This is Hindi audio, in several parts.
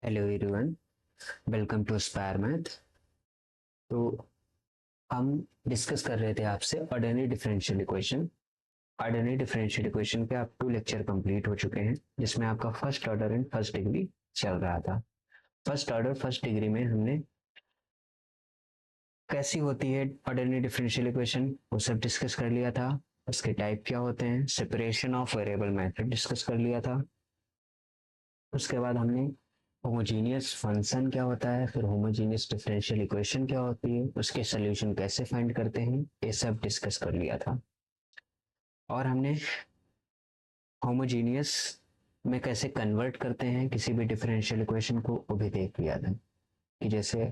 Hello everyone, welcome to spire math. तो हम डिस्कस कर रहे थे आपसे ordinary differential equation. Ordinary differential equation के आप 2 लेक्चर कंप्लीट हो चुके हैं, जिसमें आपका first order and first degree चल रहा था। फर्स्ट ऑर्डर फर्स्ट डिग्री में हमने कैसी होती है ऑर्डिनरी डिफरेंशियल इक्वेशन वो सब डिस्कस कर लिया था। उसके टाइप क्या होते हैं, separation of variable method discuss कर लिया था। उसके बाद हमने होमोजीनियस फंक्शन क्या होता है, फिर होमोजीनियस डिफरेंशियल इक्वेशन क्या होती है, उसके सोल्यूशन कैसे फाइंड करते हैं, ये सब डिस्कस कर लिया था। और हमने होमोजीनियस में कैसे कन्वर्ट करते हैं किसी भी डिफरेंशियल इक्वेशन को, वो भी देख लिया था। कि जैसे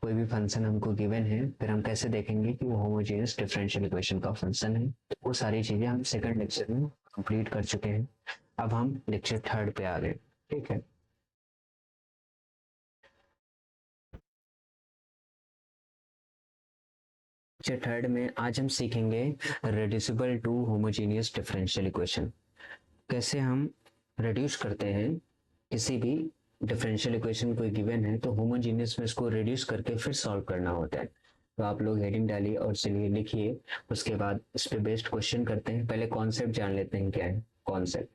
कोई भी फंक्शन हमको गिवन है, फिर हम कैसे देखेंगे कि वो होमोजीनियस डिफरेंशियल इक्वेशन का फंक्शन है। तो वो सारी चीजें हम सेकंड लेक्चर में कंप्लीट कर चुके हैं। अब हम लेक्चर थर्ड पे आ गए। ठीक है, लेक्चर थर्ड में आज हम सीखेंगे reducible to homogeneous differential equation. कैसे हम रिड्यूस करते हैं किसी भी डिफरेंशियल इक्वेशन कोई गिवन है, तो होमोजीनियस में इसको रिड्यूस करके फिर सॉल्व करना होता है। तो आप लोग हेडिंग डालिए और चलिए लिखिए। उसके बाद इस पे बेस्ड क्वेश्चन करते हैं। पहले कॉन्सेप्ट जान लेते हैं क्या है कॉन्सेप्ट।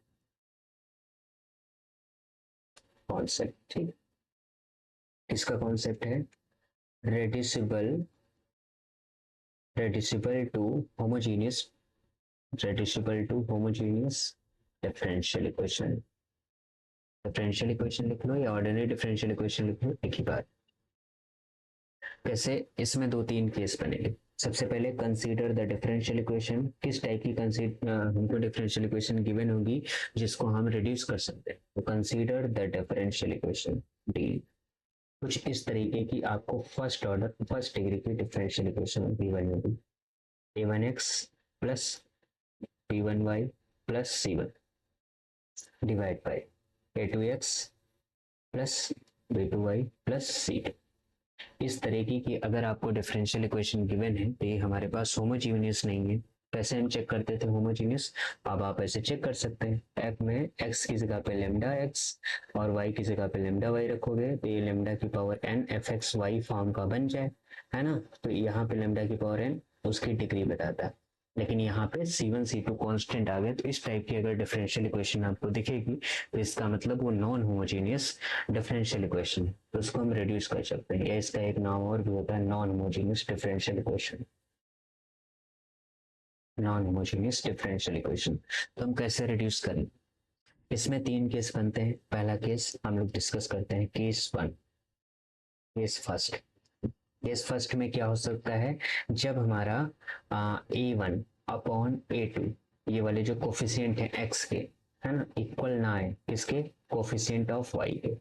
कॉन्सेप्ट ठीक, किसका कॉन्सेप्ट है? Reducible, reducible to homogeneous, reducible to homogeneous differential equation. Differential equation लिख लो या ऑर्डिनरी डिफरेंशियल इक्वेशन लिख लो, एक ही बात। कैसे? इसमें 2-3 केस बनेंगे। सबसे पहले कंसीडर द डिफरेंशियल इक्वेशन। किस टाइप की हमको डिफरेंशियल इक्वेशन गिवन होगी जिसको हम रिड्यूस कर सकते हैं? तो consider the differential equation D. कुछ इस तरीके की आपको फर्स्ट ऑर्डर फर्स्ट डिग्री की डिफरेंशियल इक्वेशन गिवन होगी। a1x plus b1y plus c1 divide by a2x plus b2y plus c2। इस तरीके की अगर आपको डिफरेंशियल इक्वेशन गिवन है तो ये हमारे पास होमोजीनियस नहीं है। कैसे हम चेक करते थे होमोजीनियस? अब आप ऐसे चेक कर सकते हैं, एफ में एक्स की जगह पे लेमडा एक्स और वाई की जगह पे लेमडा वाई रखोगे तो ये लेमडा की power n f x y form का बन जाए, है ना। तो यहाँ पे लेमडा की पावर एन उसकी डिग्री बताता है। लेकिन यहाँ पे C1 C2 कांस्टेंट आ गए, तो इस टाइप की अगर डिफरेंशियल इक्वेशन आपको दिखेगी तो इसका मतलब वो नॉन होमोजीनियस डिफरेंशियल इक्वेशन है, तो उसको हम रिड्यूस कर सकते हैं। या इसका एक नाम और भी होता है non homogeneous differential equation. Non homogeneous differential equation तो हम कैसे रिड्यूस करें? इसमें 3 केस बनते हैं। पहला केस हम लोग डिस्कस करते हैं, case 1, case first. Case first में क्या हो सकता है? जब हमारा a1 अपॉन a2, ये वाले जो कोफिशिएंट है x के, है ना, इक्वल ना है किसके? कोफिशिएंट ऑफ y के।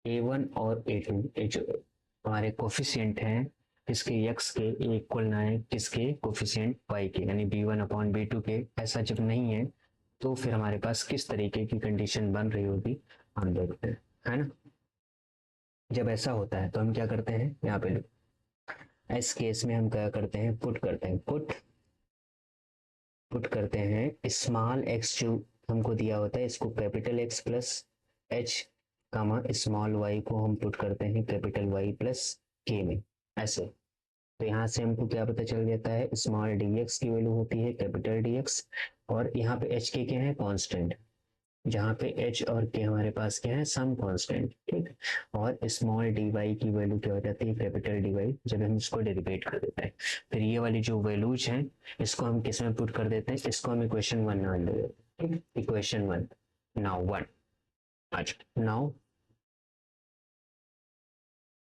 a1 और a2 ये जो हमारे कोफिशिएंट हैं किसके? x के, ये इक्वल ना है किसके? कोफिशिएंट y के, यानी b1 अपॉन b2 के। ऐसा जब नहीं है तो फिर हमारे पास किस तरीके की कंडीशन बन रही होगी हम देखते हैं, है ना। जब ऐसा होता है तो हम क्या करते हैं, यहाँ पे इस केस में हम क्या करते हैं? पुट करते हैं। पुट करते हैं स्मॉल एक्स जो हमको दिया होता है इसको कैपिटल एक्स प्लस एच कामा स्मॉल वाई को हम पुट करते हैं कैपिटल वाई प्लस के में, ऐसे। तो यहाँ से हमको क्या पता चल जाता है? स्मॉल डी एक्स की वैल्यू होती है कैपिटल डी एक्स, और यहाँ पे एच के क्या है? कॉन्स्टेंट। जहाँ पे एच और के हमारे पास क्या है? सम कांस्टेंट, ठीक। और स्मॉल डी वाई की वैल्यू क्या हो जाती है? कैपिटल डी वाई, जब हम इसको डेरिवेट कर देते हैं। फिर ये वाली जो वैल्यूज हैं इसको हम किस में पुट कर देते हैं? इसको हम इक्वेशन 1 मान लेते हैं, ठीक। इक्वेशन 1 नाउ 1, अच्छा नाउ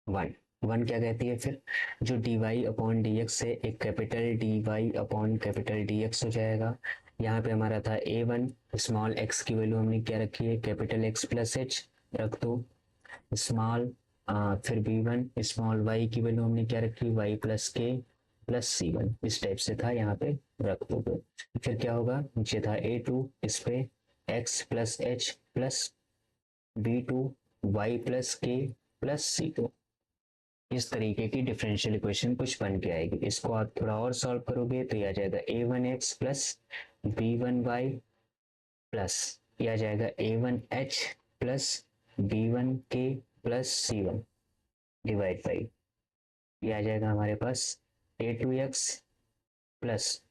1, 1 क्या कहती है? फिर जो d y upon d x है एक capital D y upon capital D x हो जाएगा। यहाँ पे हमारा था a1, स्मॉल x की वैल्यू हमने क्या रखी है? कैपिटल x प्लस एच रख दो। स्मॉल फिर b1 स्मॉल y की वैल्यू हमने क्या रखी? y प्लस के प्लस c1, इस टाइप से था, यहाँ पे रख दो। फिर क्या होगा? नीचे था a2, इस पे x plus H plus b2 y plus के प्लस c2। इस तरीके की डिफरेंशियल इक्वेशन कुछ बन के आएगी। इसको आप थोड़ा और सॉल्व करोगे तो यह आ जाएगा a1x प्लस b1y प्लस यह आ जाएगा a1h प्लस b1 के प्लस c1 डिवाइड बाई, ये आ जाएगा हमारे पास a2x plus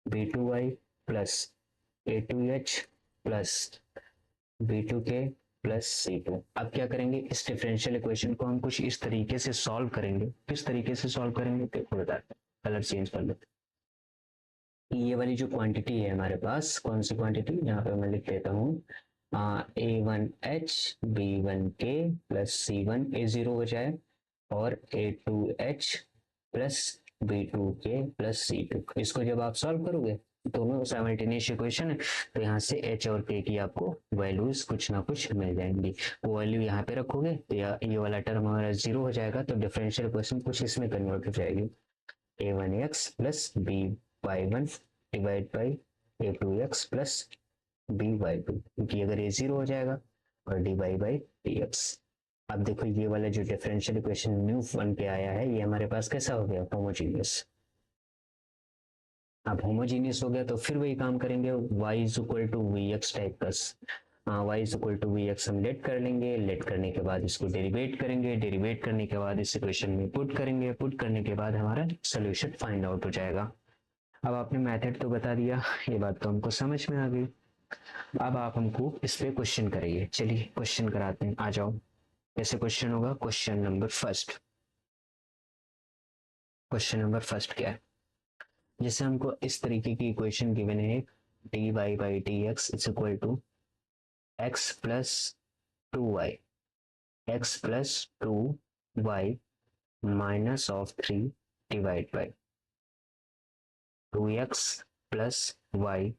b2y plus a2h plus b2k plus c2। अब क्या करेंगे, इस डिफरेंशियल इक्वेशन को हम कुछ इस तरीके से सॉल्व करेंगे। किस तरीके से सॉल्व करेंगे देखो बताते हैं, कलर चेंज कर लेते हैं। ये वाली जो क्वांटिटी है हमारे पास, कौन सी क्वांटिटी, यहाँ पे मैं लिख देता हूँ a1h b1k plus c1 a0 हो जाए और a2h plus b2k plus c2। इसको जब आप सॉल्व करोगे दोनों साइमल्टेनियस इक्वेशन है, तो यहाँ से h और k की आपको वैल्यूज कुछ ना कुछ मिल जाएंगी। वो वैल्यू यहाँ पे रखोगे तो ये वाला टर्म हमारा 0 हो जाएगा, तो डिफरेंशियल इक्वेशन कुछ इसमें कन्वर्ट हो जाएगी, a1x plus by1 divide by a2x plus by2, क्योंकि अगर ये 0 हो जाएगा, और dy बाई dx। अब देखो ये वाला जो डिफरेंशियल इक्वेशन न्यू बन के आया है, ये हमारे पास कैसा हो गया, होमोजीनियस। अब होमोजीनियस हो गया तो फिर वही काम करेंगे, y is equal to v x type का, y is equal to v x हम लेट कर लेंगे, लेट करने के बाद इसको डेरिवेट करेंगे, डेरिवेट करने के बाद इस इक्वेशन में पुट करेंगे, पुट करने के बाद हमारा सोल्यूशन फाइंड आउट हो जाएगा। अब आपने मेथड तो बता दिया, ये बात तो हमको समझ में आ गई। अब आप हमको इस पे क्वेश्चन करिए, चलिए क्वेश्चन कराते हैं, आ जाओ। कैसे क्वेश्चन होगा, question number first. Question number first क्या है, जैसे हमको इस तरीके की इक्वेशन गिवन है, dy by D x is equal to x plus 2y, x plus 2y minus of 3 divide by 2x plus y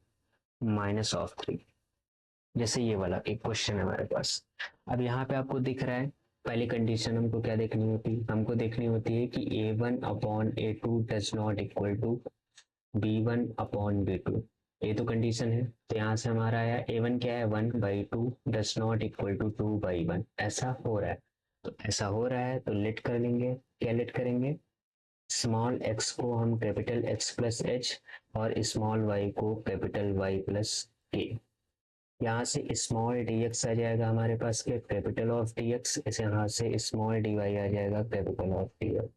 minus of 3। जैसे ये वाला एक क्वेश्चन है हमारे पास। अब यहाँ पे आपको दिख रहा है, पहली कंडीशन हमको क्या देखनी होती है, हमको देखनी होती है कि a1 upon a2 does not equal to b1 upon b2। ये तो कंडीशन है, तो यहाँ से हमारा आया a1 क्या है, 1/2 डज नॉट इक्वल टू 2/1। ऐसा हो रहा है, तो ऐसा हो रहा है तो लेट कर लेंगे, क्या लेट करेंगे, स्मॉल x को हम कैपिटल x प्लस h और स्मॉल y को कैपिटल y प्लस k। यहाँ से स्मॉल dx आ जाएगा हमारे पास के कैपिटल ऑफ dx, इसे यहाँ से स्मॉल dy आ जाएगा कैपिटल ऑफ dx।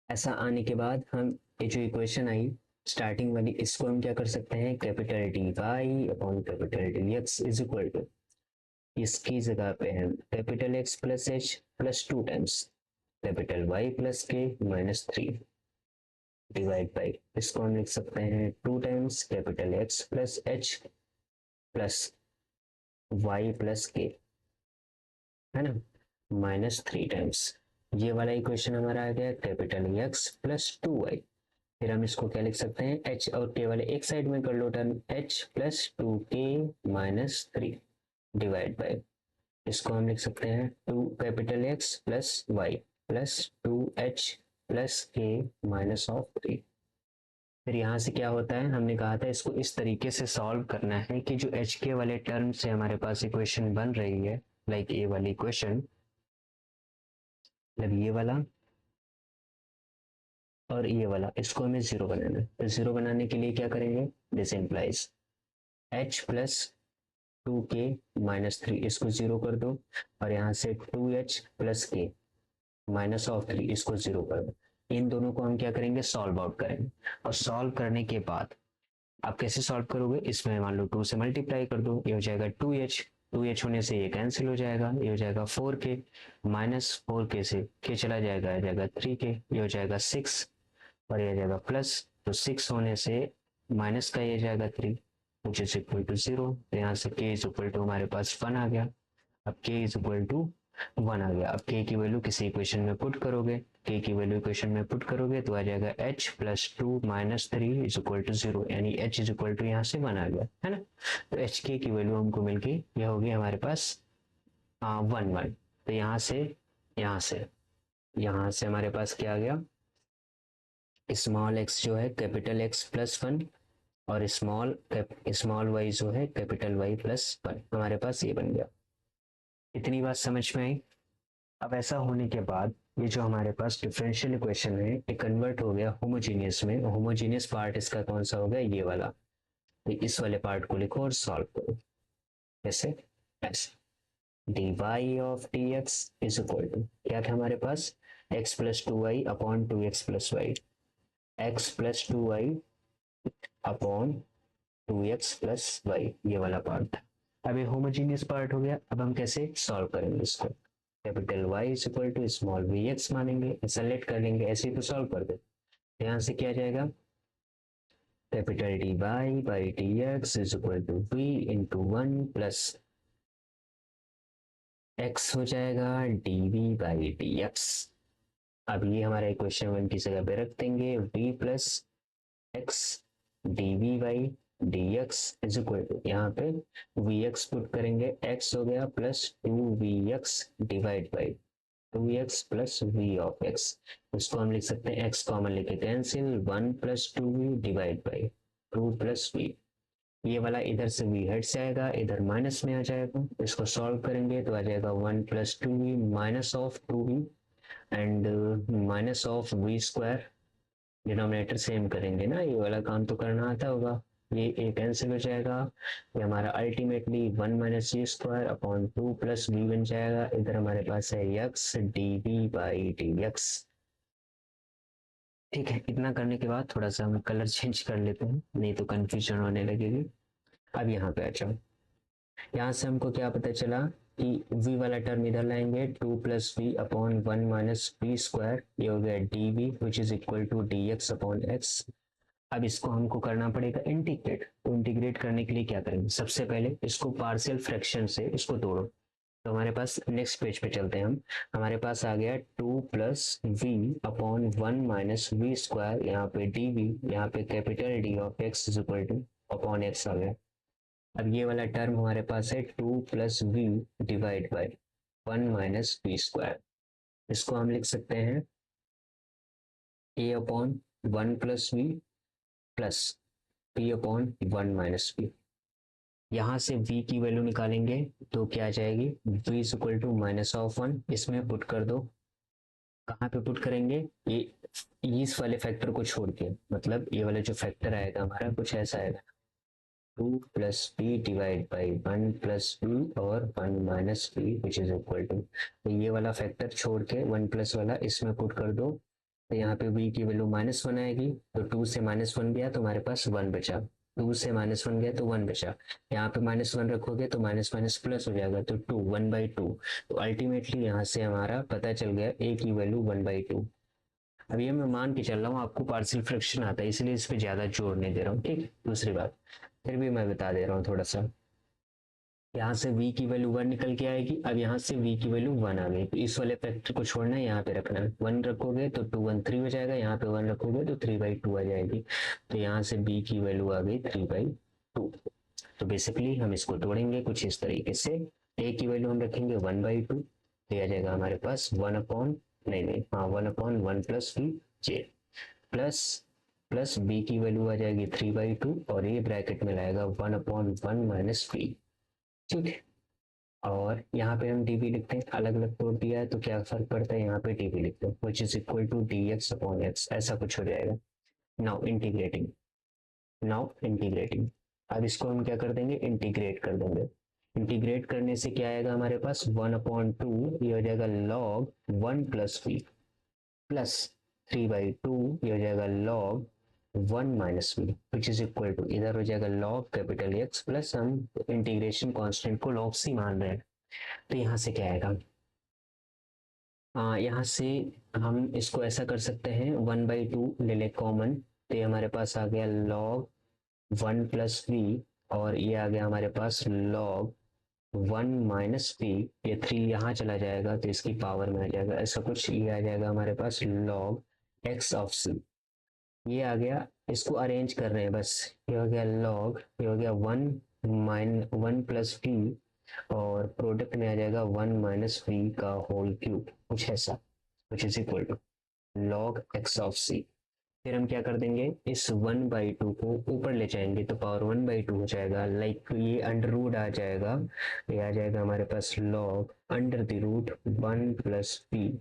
ऐसा आने के बाद हम ये जो इक्वेशन आई स्टार्टिंग वाली, इसको हम क्या कर सकते हैं, capital dy upon capital dx is equal to, इसकी जगह पे हम capital x plus h plus 2 times capital y plus k minus 3 divide by, इसको हम लिख सकते हैं 2 times capital x plus h plus y plus k, है ना, माइनस 3 टाइम्स। ये वाला इक्वेशन हमारा आ गया कैपिटल x प्लस 2y। फिर हम इसको क्या लिख सकते हैं, h और k वाले एक साइड में कर लो term, h plus 2k minus 3 divide by, इसको हम लिख सकते हैं 2 capital x plus y plus 2h plus k minus of 3। फिर यहाँ से क्या होता है, हमने कहा था इसको इस तरीके से सॉल्व करना है कि जो एच के वाले टर्म से हमारे पास इक्वेशन बन रही है, लाइक ये वाली इक्वेशन, मतलब ये वाला और ये वाला, इसको हमें जीरो बनाना है। तो जीरो बनाने के लिए क्या करेंगे, this implies h plus 2k minus 3, इसको जीरो कर दो, और यहाँ से 2h plus k minus of 3, इसको जीरो कर दो। इन दोनों को हम क्या करेंगे, सॉल्व आउट करेंगे, और सॉल्व करने के बाद आप कैसे सॉल्व करोगे, इसमें मान लो 2 से मल्टीप्लाई कर दो, ये हो जाएगा 2h होने से ये कैंसिल हो जाएगा, ये हो जाएगा 4k माइनस 4k से k चला जाएगा, आ जाएगा 3k, ये हो जाएगा 6 और ये आ जाएगा प्लस, तो 6 होने से माइनस का ये जाएगा 3 which is equal to 0। तो यहाँ से k इज इक्वल टू हमारे पास 1 आ गया। अब k इज इक्वल टू 1 आ गया। अब k की वैल्यू किसी इक्वेशन में पुट करोगे, k की वैल्यू इक्वेशन में पुट करोगे तो आ जाएगा h plus 2 minus 3 is equal to 0, यानी h इज इक्वल टू यहाँ से 1 आ गया, है ना। तो h k की वैल्यू हमको मिल गई, यह हो गई हमारे पास 1 तो यहाँ से हमारे पास क्या आ गया, स्मॉल x जो है कैपिटल x प्लस 1 और स्मॉल y जो है कैपिटल y प्लस 1, हमारे पास ये बन गया। इतनी बात समझ में आई। अब ऐसा होने के बाद ये जो हमारे पास डिफरेंशियल इक्वेशन है ये कन्वर्ट हो गया होमोजीनियस में। होमोजीनियस पार्ट इसका कौन सा हो गया, ये वाला। तो इस वाले पार्ट को लिखो और सॉल्व करो, ऐसे ऐसे। D Y of D x is equal to क्या था हमारे पास, X plus two Y upon two x plus Y, X plus two Y upon two x plus Y, ये वाला पार्ट था। अब ये होमोजीनियस पार्ट हो गया। अब हम कैसे सॉल्व करेंगे इसको, capital y is equal to small v x मानेंगे, सेलेक्ट कर लेंगे, ऐसे ही तो सॉल्व कर दे। यहाँ से क्या जाएगा, capital D y by D x is equal to v into one plus x हो जाएगा d v by D x. अब ये हमारा इक्वेशन वन की जगह पे रख देंगे, v plus x d v by D x is equal to यहाँ पे वी एक्स पुट करेंगे, x हो गया plus two v x divide by two x plus v of x. इसको हम लिख सकते हैं x कॉमन लेके cancel, one plus two v divide by two plus v, ये वाला इधर से v हट जाएगा, इधर माइनस में आ जाएगा। इसको सॉल्व करेंगे तो आ जाएगा one plus two v minus of two v and minus of v square, denominator same करेंगे ना, ये वाला काम तो करना आता होगा। ये ए कैंसिल हो जाएगा, ये हमारा ultimately one minus we square upon two plus v बन जाएगा। इधर हमारे पास है x d v by D x. ठीक है, इतना करने के बाद थोड़ा सा हम कलर चेंज कर लेते हैं, नहीं तो कंफ्यूजन होने लगेगी। अब यहाँ पे आ जाओ, यहाँ से हमको क्या पता चला कि v वाला टर्म इधर लाएंगे, two plus we upon one minus we square, ये हो गया d v which is equal to D x upon x. अब इसको हमको करना पड़ेगा इंटीग्रेट। तो इंटीग्रेट करने के लिए क्या करेंगे, सबसे पहले इसको पार्शियल फ्रैक्शन से इसको तोड़ो। तो हमारे पास नेक्स्ट पेज पे चलते हैं हम, हमारे पास आ गया two plus we upon one minus we square, यहाँ पे डी वी, यहाँ पे capital D of X is equal to upon X आ गया। अब ये वाला टर्म हमारे पास है two plus V divide by one minus we square, इसको हम लिख सकते हैं A upon one plus we plus P upon one minus V. यहाँ से v की वैल्यू निकालेंगे तो क्या आ जाएगी, v is equal to minus of one, इसमें पुट कर दो। कहाँ पे पुट करेंगे, ये इस वाले फैक्टर को छोड़ के, मतलब ये वाला जो फैक्टर आएगा हमारा कुछ ऐसा आएगा, two plus P divide by one plus P और one minus P which is equal to, तो ये वाला फैक्टर छोड़ के वन प्लस वाला इसमें पुट कर दो। तो यहाँ पे v की वैल्यू माइनस वन आएगी, तो टू से माइनस वन गया तो हमारे पास वन बचा, टू से माइनस वन गया तो वन बचा, यहाँ पे माइनस वन रखोगे तो माइनस माइनस प्लस हो जाएगा, तो टू वन बाई टू। तो अल्टीमेटली यहाँ से हमारा पता चल गया a की वैल्यू वन बाई टू। अब ये मैं मान के चल रहा हूँ आपको पार्शियल फ्रैक्शन आता है, इसलिए इस पर ज्यादा जोर नहीं दे रहा हूँ। ठीक, दूसरी बात फिर भी मैं बता दे रहा हूँ थोड़ा सा, यहाँ से v की वैल्यू वन निकल के आएगी, अब यहाँ से v की वैल्यू वन आ गई, तो इस वाले फैक्टर को छोड़ना है, यहाँ पे रखना है, वन रखोगे तो टू वन थ्री हो जाएगा, यहाँ पे वन रखोगे तो थ्री बाई टू आ जाएगी, तो यहाँ से b की वैल्यू आ गई थ्री बाई टू। तो बेसिकली हम इसको तोड़ेंगे कुछ इस तरीके से, a की वैल्यू हम रखेंगे वन बाई टू, तो आ जाएगा हमारे पास वन अपॉन नहीं हाँ one upon one plus v j plus plus b की वैल्यू आ जाएगी थ्री बाई टू, और ये ब्रैकेट में लाएगा one upon one minus v. ठीक है, और यहाँ पे हम dv लिखते हैं, अलग अलग तोड़ दिया है तो क्या फर्क पड़ता है, यहाँ पे dv लिखते हैं which is equal to dx upon x, ऐसा कुछ हो जाएगा। नाउ इंटीग्रेटिंग, अब इसको हम क्या कर देंगे, इंटीग्रेट कर देंगे। इंटीग्रेट करने से क्या आएगा हमारे पास, वन अपॉन टू, ये हो जाएगा log one plus we plus three by two, ये हो जाएगा log one minus v which is equal to, two हो जाएगा लॉग कैपिटल एक्स प्लस हम इंटीग्रेशन कांस्टेंट को लॉग सी मान रहे हैं, तो यहाँ से क्या आएगा, यहाँ से हम इसको ऐसा कर सकते हैं, वन बाई टू ले ले कॉमन, तो ये हमारे पास आ गया लॉग वन प्लस वी, और ये आ गया हमारे पास लॉग वन माइनस वी, ये थ्री यहाँ चला जाएगा तो इसकी पावर में आ जाएगा, ऐसा कुछ ये आ जाएगा हमारे पास लॉग एक्स ऑफ सी, ये आ गया। इसको अरेंज कर रहे हैं बस, ये हो गया लॉग, ये हो गया वन प्लस वी, और प्रोडक्ट में आ जाएगा वन माइनस वी का होल क्यूब, कुछ ऐसा, which is equal to log X of C. फिर हम क्या कर देंगे, इस वन बाई टू को ऊपर ले जाएंगे तो पावर वन बाई टू हो जाएगा, लाइक ये अंडर रूट आ जाएगा, ये आ जाएगा हमारे पास log under the root one plus V,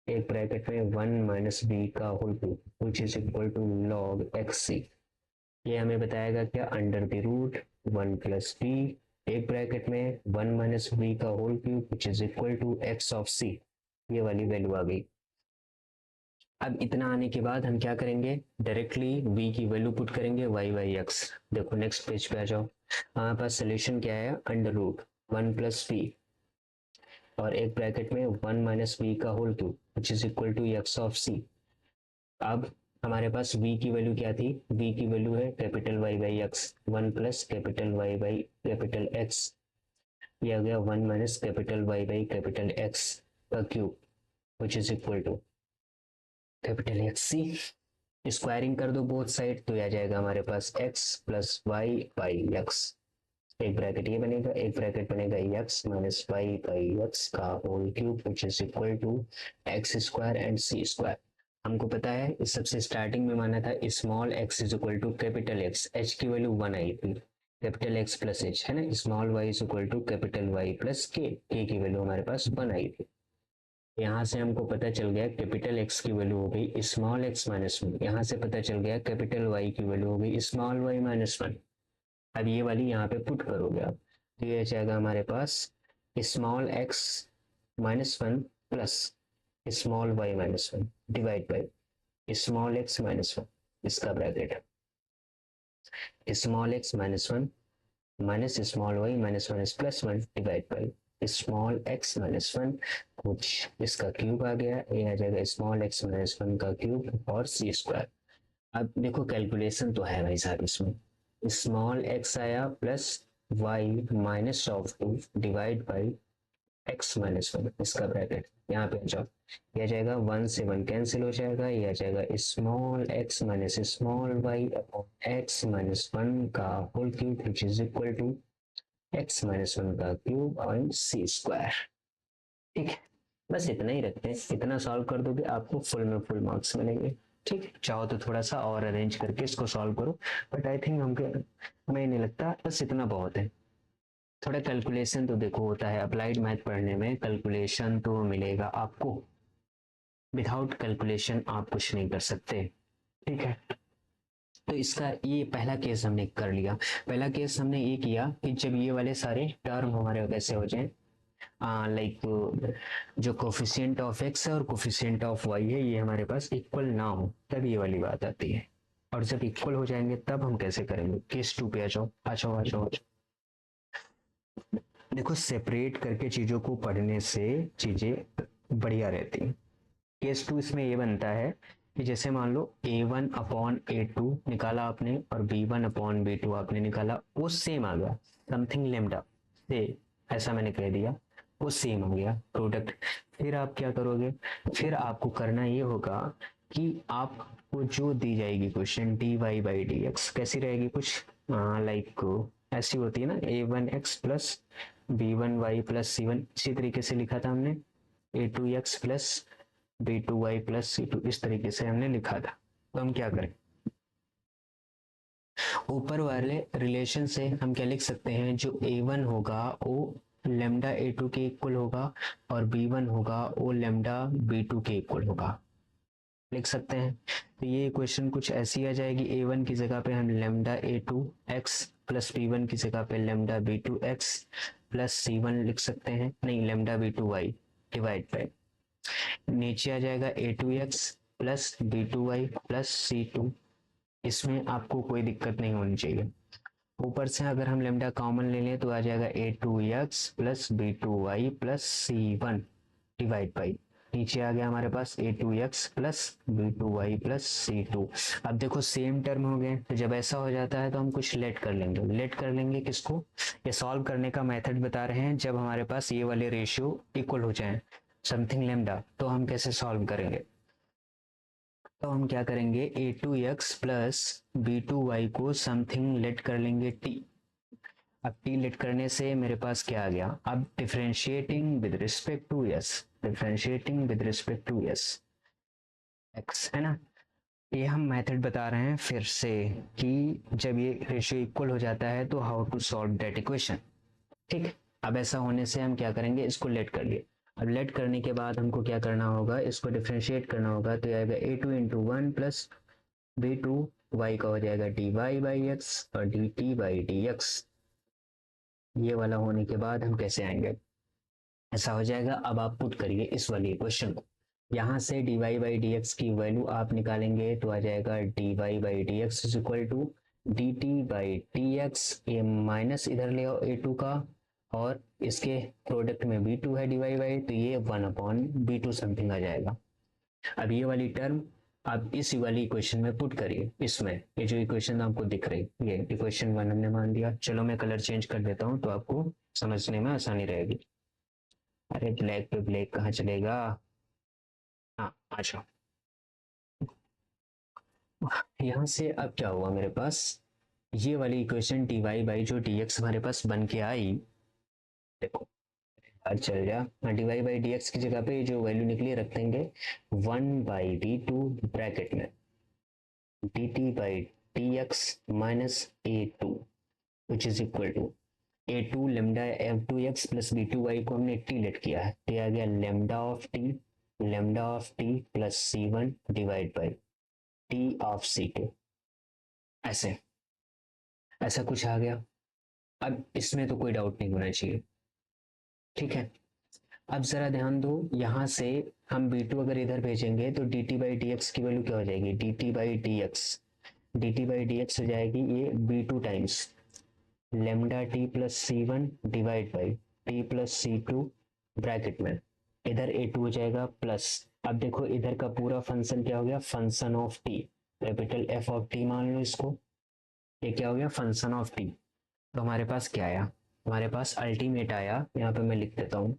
एक ब्रैकेट में वन माइनस वी का whole cube which is equal to log X C. ये हमें बताएगा क्या, under the root one plus V एक ब्रैकेट में 1 माइनस बी का whole cube which is equal to X of C, ये वाली वैल्यू आ गई। अब इतना आने के बाद हम क्या करेंगे, डायरेक्टली v की वैल्यू पुट करेंगे y बाई एक्स। देखो नेक्स्ट पेज पे आ जाओ, हमारे पास सोल्यूशन क्या है, अंडर रूट 1 प्लस वी और एक ब्रैकेट में 1 माइनस वी का whole cube which is equal to X of C. अब हमारे पास v की वैल्यू क्या थी, v की वैल्यू है capital y by X, 1 plus capital y by capital x, ये आ गया 1 minus capital y by capital x का cube which is equal to capital X C. Squaring कर दो बोथ साइड तो आ जाएगा हमारे पास x plus Y by X, एक ब्रैकेट ये बनेगा, एक ब्रैकेट बनेगा x minus Y by X का whole cube which is equal to X square and C square. हमको पता है इस सबसे स्टार्टिंग में माना था small x is equal to capital x, h की वैल्यू 1 आई थी, कैपिटल x प्लस h है ना, small y is equal to capital y plus k, k की वैल्यू हमारे पास 1 आई थी। यहाँ से हमको पता चल गया कैपिटल x की वैल्यू हो गई स्मॉल x माइनस 1, यहाँ से पता चल गया कैपिटल y की वैल्यू हो गई स्मॉल y माइनस 1। अब ये वाली यहाँ पे पुट करोगे आप तो ये जाएगा हमारे पास small x minus 1 plus small y minus 1 divide by small x minus 1, इसका bracket small x minus 1 minus small y minus 1 plus 1 divide by small x minus 1 कुछ इसका क्यूब आ गया, ये आ जाएगा स्मॉल x माइनस 1 का क्यूब और सी स्क्वायर। अब देखो कैलकुलेशन तो है भाई साहब, इसमें स्मॉल x आया plus y minus of 2 divide by x minus 1, इसका ब्रैकेट यहाँ पे जाओ, यह आ जाएगा 1 से 1 कैंसिल हो जाएगा, ये आ जाएगा small x minus small y upon x minus 1 का whole cube which is equal to x minus 1 का क्यूब और सी स्क्वायर। ठीक है, बस इतना ही रखते हैं, इतना सॉल्व कर दोगे आपको फुल में फुल मार्क्स मिलेंगे। ठीक, चाहो तो थोड़ा सा और अरेंज करके इसको सॉल्व करो, बट आई थिंक हमको, हमें नहीं लगता, बस इतना बहुत है। थोड़ा कैलकुलेशन तो देखो होता है, अप्लाइड मैथ पढ़ने में कैलकुलेशन तो मिलेगा आपको, विदाउट कैलकुलेशन आप कुछ नहीं कर सकते। ठीक है, तो इसका ये पहला केस हमने कर लिया। पहला केस हमने ये किया कि जब ये वाले सारे टर्म हमारे कैसे हो जाए, लाइक जो कोफिशिएंट ऑफ x है और कोफिशिएंट ऑफ y है ये हमारे पास इक्वल ना हो, तब ये वाली बात आती है। और जब इक्वल हो जाएंगे तब हम कैसे करेंगे, केस 2 पे आ जाओ आ जाओ आ जाओ। देखो सेपरेट करके चीजों को पढ़ने से चीजें बढ़िया रहती हैं। केस 2 इसमें ये बनता है कि जैसे मान लो a1 अपॉन a2 निकाला आपने और b1 अपॉन b2 आपने निकाला, वो सेम आ गया, समथिंग लेमडा से ऐसा मैंने कह दिया, वो सेम हो गया प्रोडक्ट। फिर आप क्या करोगे, फिर आपको करना ये होगा कि आपको जो दी जाएगी क्वेश्चन dy बाई dx कैसी रहेगी, कुछ लाइक ऐसी होती है ना, a1x plus b1y plus c1, इसी तरीके से लिखा था हमने a2x plus b2y plus c2, इस तरीके से हमने लिखा था। तो हम क्या करें, ऊपर वाले रिलेशन से हम क्या लिख सकते हैं, जो a1 होगा वो लेमडा a2 के इक्वल होगा और b1 होगा वो लेमडा b2 के इक्वल होगा, लिख सकते हैं। तो ये इक्वेशन कुछ ऐसी आ जाएगी, a1 की जगह पे हम lambda a2 x plus b1 की जगह पे lambda b2 x plus c1 लिख सकते हैं, नहीं lambda b2 y divide by, नीचे आ जाएगा a2x plus b2y plus c2, इसमें आपको कोई दिक्कत नहीं होनी चाहिए। ऊपर से अगर हम लेमडा कॉमन ले लें तो आ जाएगा a2x plus b2y plus c1 divide by, नीचे आ गया हमारे पास a2x plus b2y plus c2। अब देखो सेम टर्म हो गए, तो जब ऐसा हो जाता है तो हम कुछ लेट कर लेंगे, लेट कर लेंगे किसको, ये सॉल्व करने का मेथड बता रहे हैं, जब हमारे पास ये वाले रेशियो इक्वल हो जाए समथिंग लेमडा, तो हम कैसे सॉल्व करेंगे, तो हम क्या करेंगे a2x प्लस b2y को समथिंग लेट कर लेंगे t। अब t लेट करने से मेरे पास क्या आ गया, अब differentiating with respect to s, differentiating with respect to s x है ना, ये हम मेथड बता रहे हैं फिर से कि जब ये रेशियो इक्वल हो जाता है तो how to solve that equation. ठीक, अब ऐसा होने से हम क्या करेंगे, इसको लेट कर लिए। अब लेट करने के बाद हमको क्या करना होगा, इसको डिफरेंशिएट करना होगा, तो आएगा a2 into 1 plus b2 y का हो जाएगा dy बाई एक्स और dt बाई dx। ये वाला होने के बाद हम कैसे आएंगे, ऐसा हो जाएगा। अब आप पुट करिए इस वाली इक्वेशन को, यहाँ से dy बाई डी एक्स की वैल्यू आप निकालेंगे तो आ जाएगा dy by D x is equal to d t by t x, a minus इधर ले आओ a2 का, और इसके प्रोडक्ट में b2 है dy बाई, तो ये 1/b2 समथिंग आ जाएगा। अब ये वाली टर्म आप इस वाली इक्वेशन में पुट करिए, इसमें ये जो इक्वेशन आपको दिख रही ये इक्वेशन 1 हमने मान दिया। चलो मैं कलर चेंज कर देता हूँ तो आपको समझने में आसानी रहेगी। अरे ब्लैक पे ब्लैक कहाँ चलेगा, हाँ अच्छा। यहाँ से अब क्या हुआ मेरे पास, ये वाली इक्वेशन dy बाई जो dx हमारे पास बन के आई, देखो आज चल जा, dy बाई dx की जगह पे जो वैल्यू निकली रख देंगे 1/d2 ब्रैकेट में dt by dx minus a2 which is equal to a2 lambda f2x plus b2y को हमने t लेट किया है, तो आ गया lambda of t plus c1 divide by t of c2, ऐसे ऐसा कुछ आ गया। अब इसमें तो कोई डाउट नहीं होना चाहिए, ठीक है। अब जरा ध्यान दो, यहां से हम b2 अगर इधर भेजेंगे तो dt बाई डी एक्स की वैल्यू क्या हो जाएगी, dt बाई डी एक्स हो जाएगी ये b2 times lambda t plus c one divide by t plus c two bracket में इधर a2 हो जाएगा प्लस, अब देखो इधर का पूरा फंक्शन क्या हो गया, function of T, capital f of T मान लो इसको, ये क्या हो गया फंक्शन ऑफ टी। तो हमारे पास क्या आया, हमारे पास अल्टीमेट आया, यहाँ पे मैं लिख देता हूँ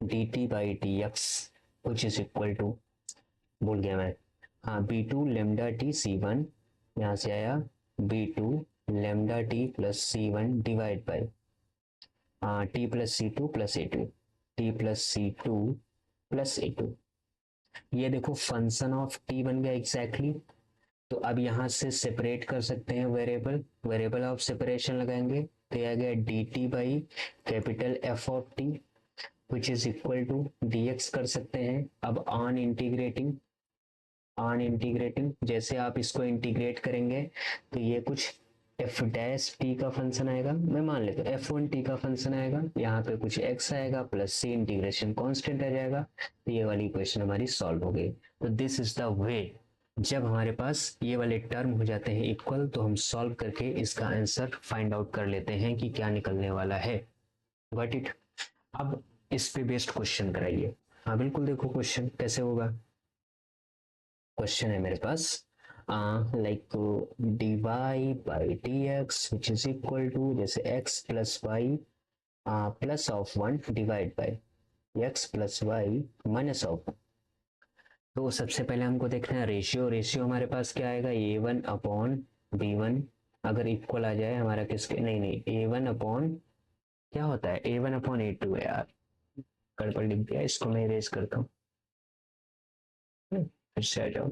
d t by D x which is equal to, भूल गया मैं, हाँ b2 lambda T C one, यहाँ से आया b2 lambda t plus c one divide by t plus c two plus a two, t plus c two plus a two. ये देखो फंक्शन ऑफ टी बन गया एग्जैक्टली exactly। तो अब यहाँ से सेपरेट कर सकते हैं वेरिएबल, वेरिएबल ऑफ सेपरेशन लगाएंगे तो यह आ गया d t by capital f of T which is equal to D x कर सकते हैं। अब ऑन इंटीग्रेटिंग जैसे आप इसको इंटीग्रेट करेंगे तो ये कुछ एफ डैश टी का फंक्शन आएगा, मैं मान लेता हूँ एफ वन टी का फंक्शन आएगा, यहाँ पे कुछ एक्स आएगा प्लस सी इंटीग्रेशन कांस्टेंट आ जाएगा, तो ये वाली इक्वेशन हमारी सॉल्व हो गई। तो दिस इज द वे, जब हमारे पास ये वाले टर्म हो जाते हैं इक्वल तो हम सॉल्व करके इसका आंसर फाइंड आउट कर लेते हैं कि क्या निकलने वाला है। Got it. अब इस पे बेस्ड क्वेश्चन कराइए, हाँ बिल्कुल देखो क्वेश्चन कैसे होगा। क्वेश्चन है मेरे पास like dy by D x which is equal to जैसे x plus Y plus of 1 divide by x plus Y minus of. तो सबसे पहले हमको देखना है रेशियो, रेशियो हमारे पास क्या आएगा a1 अपॉन b1, अगर इक्वल आ जाए हमारा किसके, नहीं a1 अपॉन क्या होता है a1 अपॉन a2 है यार, गड़बड़ लिख दिया, इसको मैं इरेज करता हूँ, फिर से आ जाओ।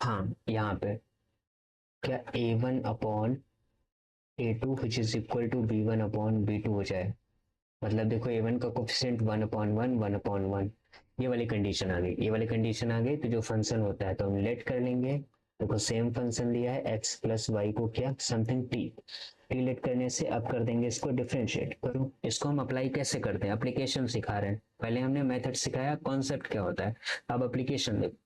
हाँ यहाँ पे क्या a1 upon a2 which is equal to b1 upon b2 हो जाए, मतलब देखो a1 का कोफिशिएंट 1/1 ये वाली कंडीशन आ गई, ये वाली कंडीशन आ गई तो जो फंक्शन होता है तो हम लेट कर लेंगे। देखो सेम फंक्शन लिया है x प्लस वाई को क्या समथिंग t, टी लेट करने से अब कर देंगे इसको डिफरेंशिएट करो। इसको हम अप्लाई कैसे करते हैं, एप्लीकेशन सिखा रहे हैं, पहले हमने मेथड सिखाया कॉन्सेप्ट क्या होता है, अब एप्लीकेशन देखो।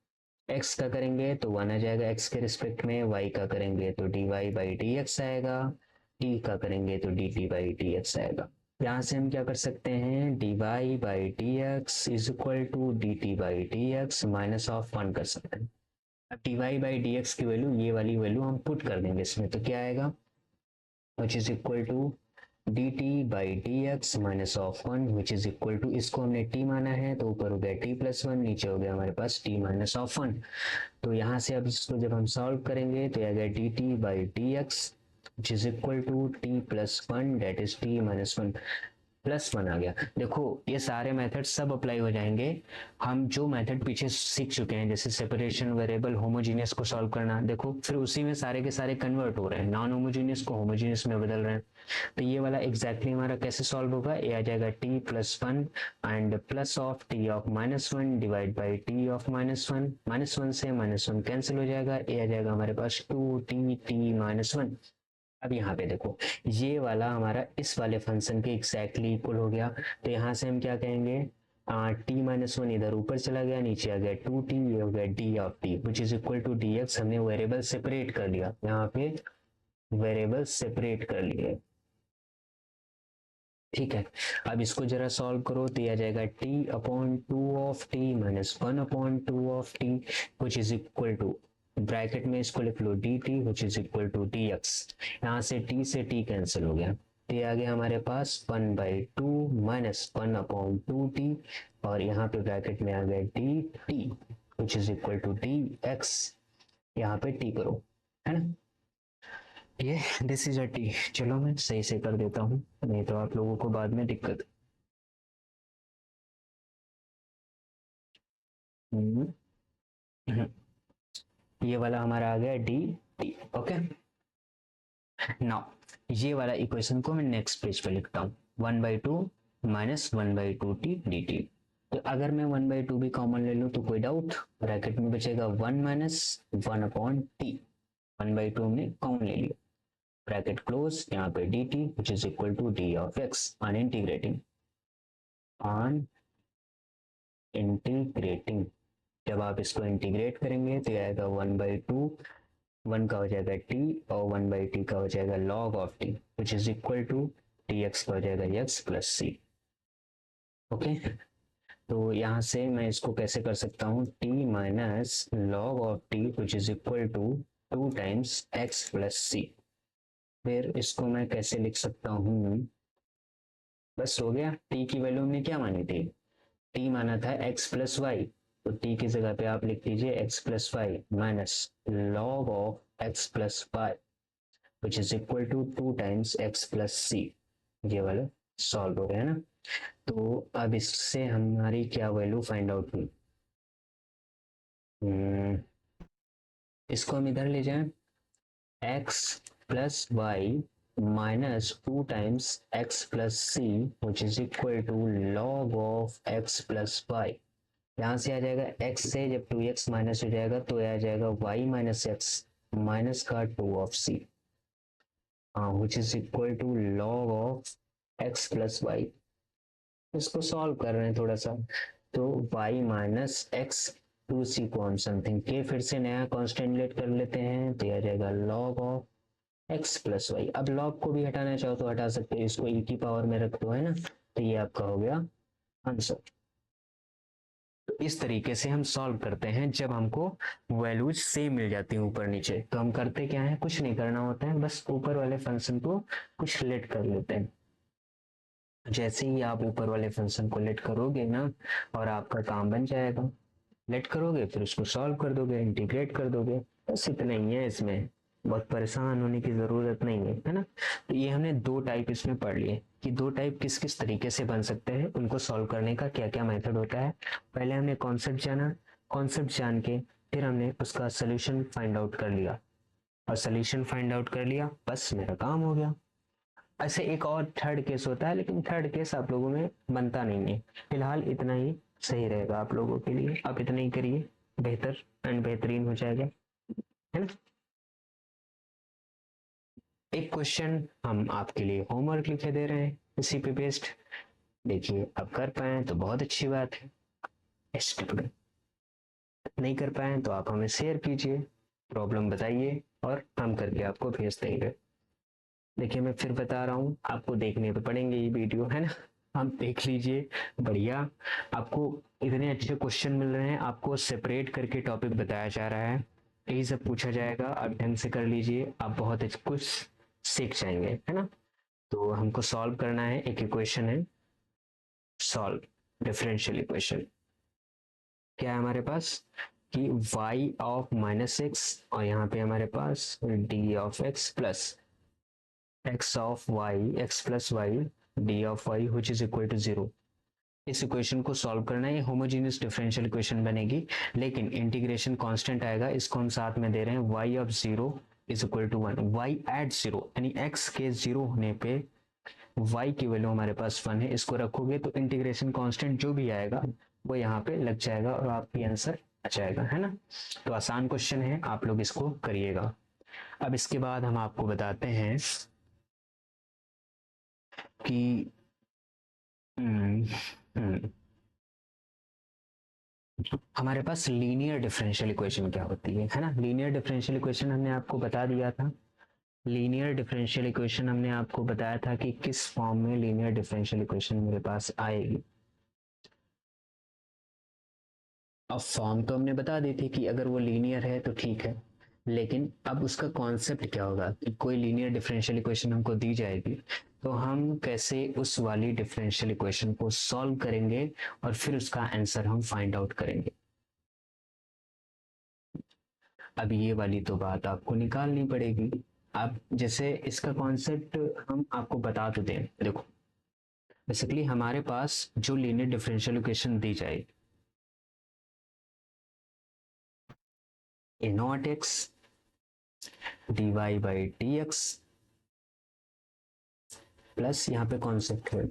x का करेंगे तो 1 आ जाएगा x के रिस्पेक्ट में, y का करेंगे तो dy बाई डी एक्स आएगा, t का करेंगे तो dt बाई डी एक्स आएगा। यहाँ से हम क्या कर सकते हैं dy by D x is equal to dt by D x minus of 1 कर सकते हैं। अब dy बाई डी एक्स की वैल्यू ये वाली वैल्यू हम पुट कर देंगे इसमें, तो क्या आएगा which is equal to dt by dx minus of 1 which is equal to, इसको हमने t माना है तो ऊपर हो गया t प्लस 1, नीचे हो गया हमारे पास t माइनस ऑफ 1। तो यहाँ से अब इसको जब हम सॉल्व करेंगे तो आ गया dt by dx which is equal to t plus 1 that is t minus 1 +1 आ गया। देखो ये सारे मेथड सब अप्लाई हो जाएंगे, हम जो मेथड पीछे सीख चुके हैं जैसे सेपरेशन वेरिएबल होमोजीनियस को सॉल्व करना, देखो फिर उसी में सारे के सारे कन्वर्ट हो रहे हैं, नॉन होमोजीनियस को होमोजीनियस में बदल रहे हैं। तो ये वाला एग्जैक्टली हमारा कैसे सॉल्व होगा, ये आ जाएगा t plus 1 and plus of t of -1 divide by t of -1, -1 से -1 कैंसिल हो जाएगा, ये आ जाएगा हमारे पास 2t t -1। अब यहाँ पे देखो, ये वाला हमारा इस वाले फंक्शन के एग्जैक्टली इक्वल हो गया, तो यहाँ से हम क्या कहेंगे, टी माइनस वन इधर ऊपर चला गया, नीचे आ गया 2t, ये हो गया d of T which is equal to D x. हमने वेरिएबल सेपरेट कर लिया, यहाँ पे वेरिएबल सेपरेट कर लिए, ठीक है। अब इसको जरा सॉल्व करो तो आ जाएगा t upon two of T minus one upon two of T which is equal to, bracket में इसको लिख लो D T which is equal to D x. यहाँ से t से t कैंसिल हो गया, तो आ गया हमारे पास 1/2 minus one upon two t, और यहाँ पे ब्रैकेट में आ गया d T which is equal to D x. यहाँ पे t करो, है ना, ये दिस इज अ टी। चलो मैं सही से कर देता हूँ, नहीं तो आप लोगों को बाद में दिक्कत। ये वाला हमारा आ गया डी टी, ओके। नाउ ये वाला इक्वेशन को मैं नेक्स्ट पेज पे लिखता हूँ, 1/2 माइनस 1/2 टी डी टी। तो अगर मैं 1/2 भी कॉमन ले लूँ तो कोई डाउट, ब्रैकेट में बचेगा 1 माइनस वन अपॉन टी, 1/2 हमने कॉमन ले लिया, ब्रैकेट क्लोज, यहाँ पे d T which is equal to d of x. On integrating, जब आप इसको इंटीग्रेट करेंगे तो आएगा 1/2, 1 का हो जाएगा t और 1/t का हो जाएगा log of t which is equal to dx का हो जाएगा x प्लस सी, ओके। तो यहाँ से मैं इसको कैसे कर सकता हूँ, t minus log of t which is equal to 2 times x plus C. फिर इसको मैं कैसे लिख सकता हूँ, बस हो गया, t की वैल्यू हमने क्या मानी थी, t माना था x प्लस वाई, तो t की जगह पे आप लिख दीजिए x plus Y minus log of x plus Y which is equal to 2 times x plus C. ये वाला सॉल्व हो गया ना। तो अब इससे हमारी क्या वैल्यू फाइंड आउट हुई, इसको हम इधर ले जाएं, x plus Y minus 2 times x plus c which is equal to log of x plus y. यहाँ से आ जाएगा x से जब 2x माइनस हो जाएगा तो आ जाएगा y माइनस एक्स माइनस का 2 of c which is equal to log of x plus y. इसको सॉल्व कर रहे हैं थोड़ा सा, तो y माइनस एक्स 2c को हम समथिंग के फिर से नया कॉन्स्टेंट लेट कर लेते हैं, तो आ जाएगा log of x plus y. अब लॉग को भी हटाना चाहो तो हटा सकते हैं, इसको e की पावर में रख दो, है ना, तो ये आपका हो गया आंसर। तो इस तरीके से हम सॉल्व करते हैं जब हमको वैल्यूज सेम मिल जाती हैं ऊपर नीचे। तो हम करते क्या है, कुछ नहीं करना होता है, बस ऊपर वाले फंक्शन को कुछ लेट कर लेते हैं। जैसे ही आप ऊपर वाले फंक्शन को लेट करोगे ना, और आपका काम बन जाएगा, लेट करोगे फिर उसको सॉल्व कर दोगे, इंटीग्रेट कर दोगे, बस इतना ही है, इसमें बहुत परेशान होने की जरूरत नहीं है ना। तो ये हमने दो टाइप इसमें पढ़ लिए कि दो टाइप किस किस तरीके से बन सकते हैं, उनको सॉल्व करने का क्या क्या मेथड होता है। पहले हमने कॉन्सेप्ट जाना, कॉन्सेप्ट जान के फिर हमने उसका सोल्यूशन फाइंड आउट कर लिया, और सोल्यूशन फाइंड आउट कर लिया, बस मेरा काम हो गया। ऐसे एक और थर्ड केस होता है, लेकिन थर्ड केस आप लोगों में बनता नहीं है, फिलहाल इतना ही सही रहेगा आप लोगों के लिए। आप इतना ही करिए, बेहतर एंड बेहतरीन हो जाएगा, है ना। एक क्वेश्चन हम आपके लिए होमवर्क लिखे दे रहे हैं इसी पे बेस्ड, देखिए अब कर पाए तो बहुत अच्छी बात है, नहीं कर पाए तो आप हमें शेयर कीजिए, प्रॉब्लम बताइए और हम करके आपको भेज देंगे। देखिए मैं फिर बता रहा हूँ, आपको देखने तो पड़ेंगे ये वीडियो, है ना, आप देख लीजिए, बढ़िया। आपको इतने अच्छे क्वेश्चन मिल रहे हैं, आपको सेपरेट करके टॉपिक बताया जा रहा है, यही सब पूछा जाएगा, आप ढंग से कर लीजिए, आप बहुत कुछ सीख जाएंगे, है ना। तो हमको सॉल्व करना है, एक इक्वेशन है, सॉल्व डिफरेंशियल इक्वेशन। क्या है हमारे पास कि y ऑफ माइनस एक्स, और यहाँ पे हमारे पास d of x plus x of y, x plus y d of y which is equal to 0। इस इक्वेशन को सॉल्व करना है, ये होमोजेनियस डिफरेंशियल इक्वेशन बनेगी, लेकिन इंटीग्रेशन कांस्टेंट आएगा, इसको हम साथ में दे रहे हैं, y of 0 is equal to 1, y at 0 यानी x के 0 होने पे y की वैल्यू हमारे पास 1 है, इसको रखोगे तो इंटीग्रेशन कांस्टेंट जो भी आएगा वो यहाँ पे लग जाएगा और आपकी आंसर आ जाएगा, है ना। तो आसान क्वेश्चन है, आप लोग इसको करिएगा। अब इसके बाद हम आपको बताते हैं कि हमारे पास लीनियर डिफरेंशियल इक्वेशन क्या होती है ना। लीनियर डिफरेंशियल इक्वेशन हमने आपको बता दिया था। लीनियर डिफरेंशियल इक्वेशन हमने आपको बताया था कि किस फॉर्म में लीनियर डिफरेंशियल इक्वेशन मेरे पास आएगी। अब फॉर्म तो हमने बता दी थी कि अगर वो लीनियर है तो ठीक है, लेकिन अब उसका कॉन्सेप्ट क्या होगा कि कोई लीनियर डिफरेंशियल इक्वेशन हमको दी जाएगी तो हम कैसे उस वाली डिफरेंशियल इक्वेशन को सॉल्व करेंगे और फिर उसका आंसर हम फाइंड आउट करेंगे। अब ये वाली तो बात आपको निकालनी पड़ेगी। अब जैसे इसका कॉन्सेप्ट हम आपको बता तो दें। देखो बेसिकली हमारे पास जो लीनियर डिफरेंशियल इक्वेशन दी जाए A naught X dy by D x plus यहाँ पे कॉन्सेप्ट है,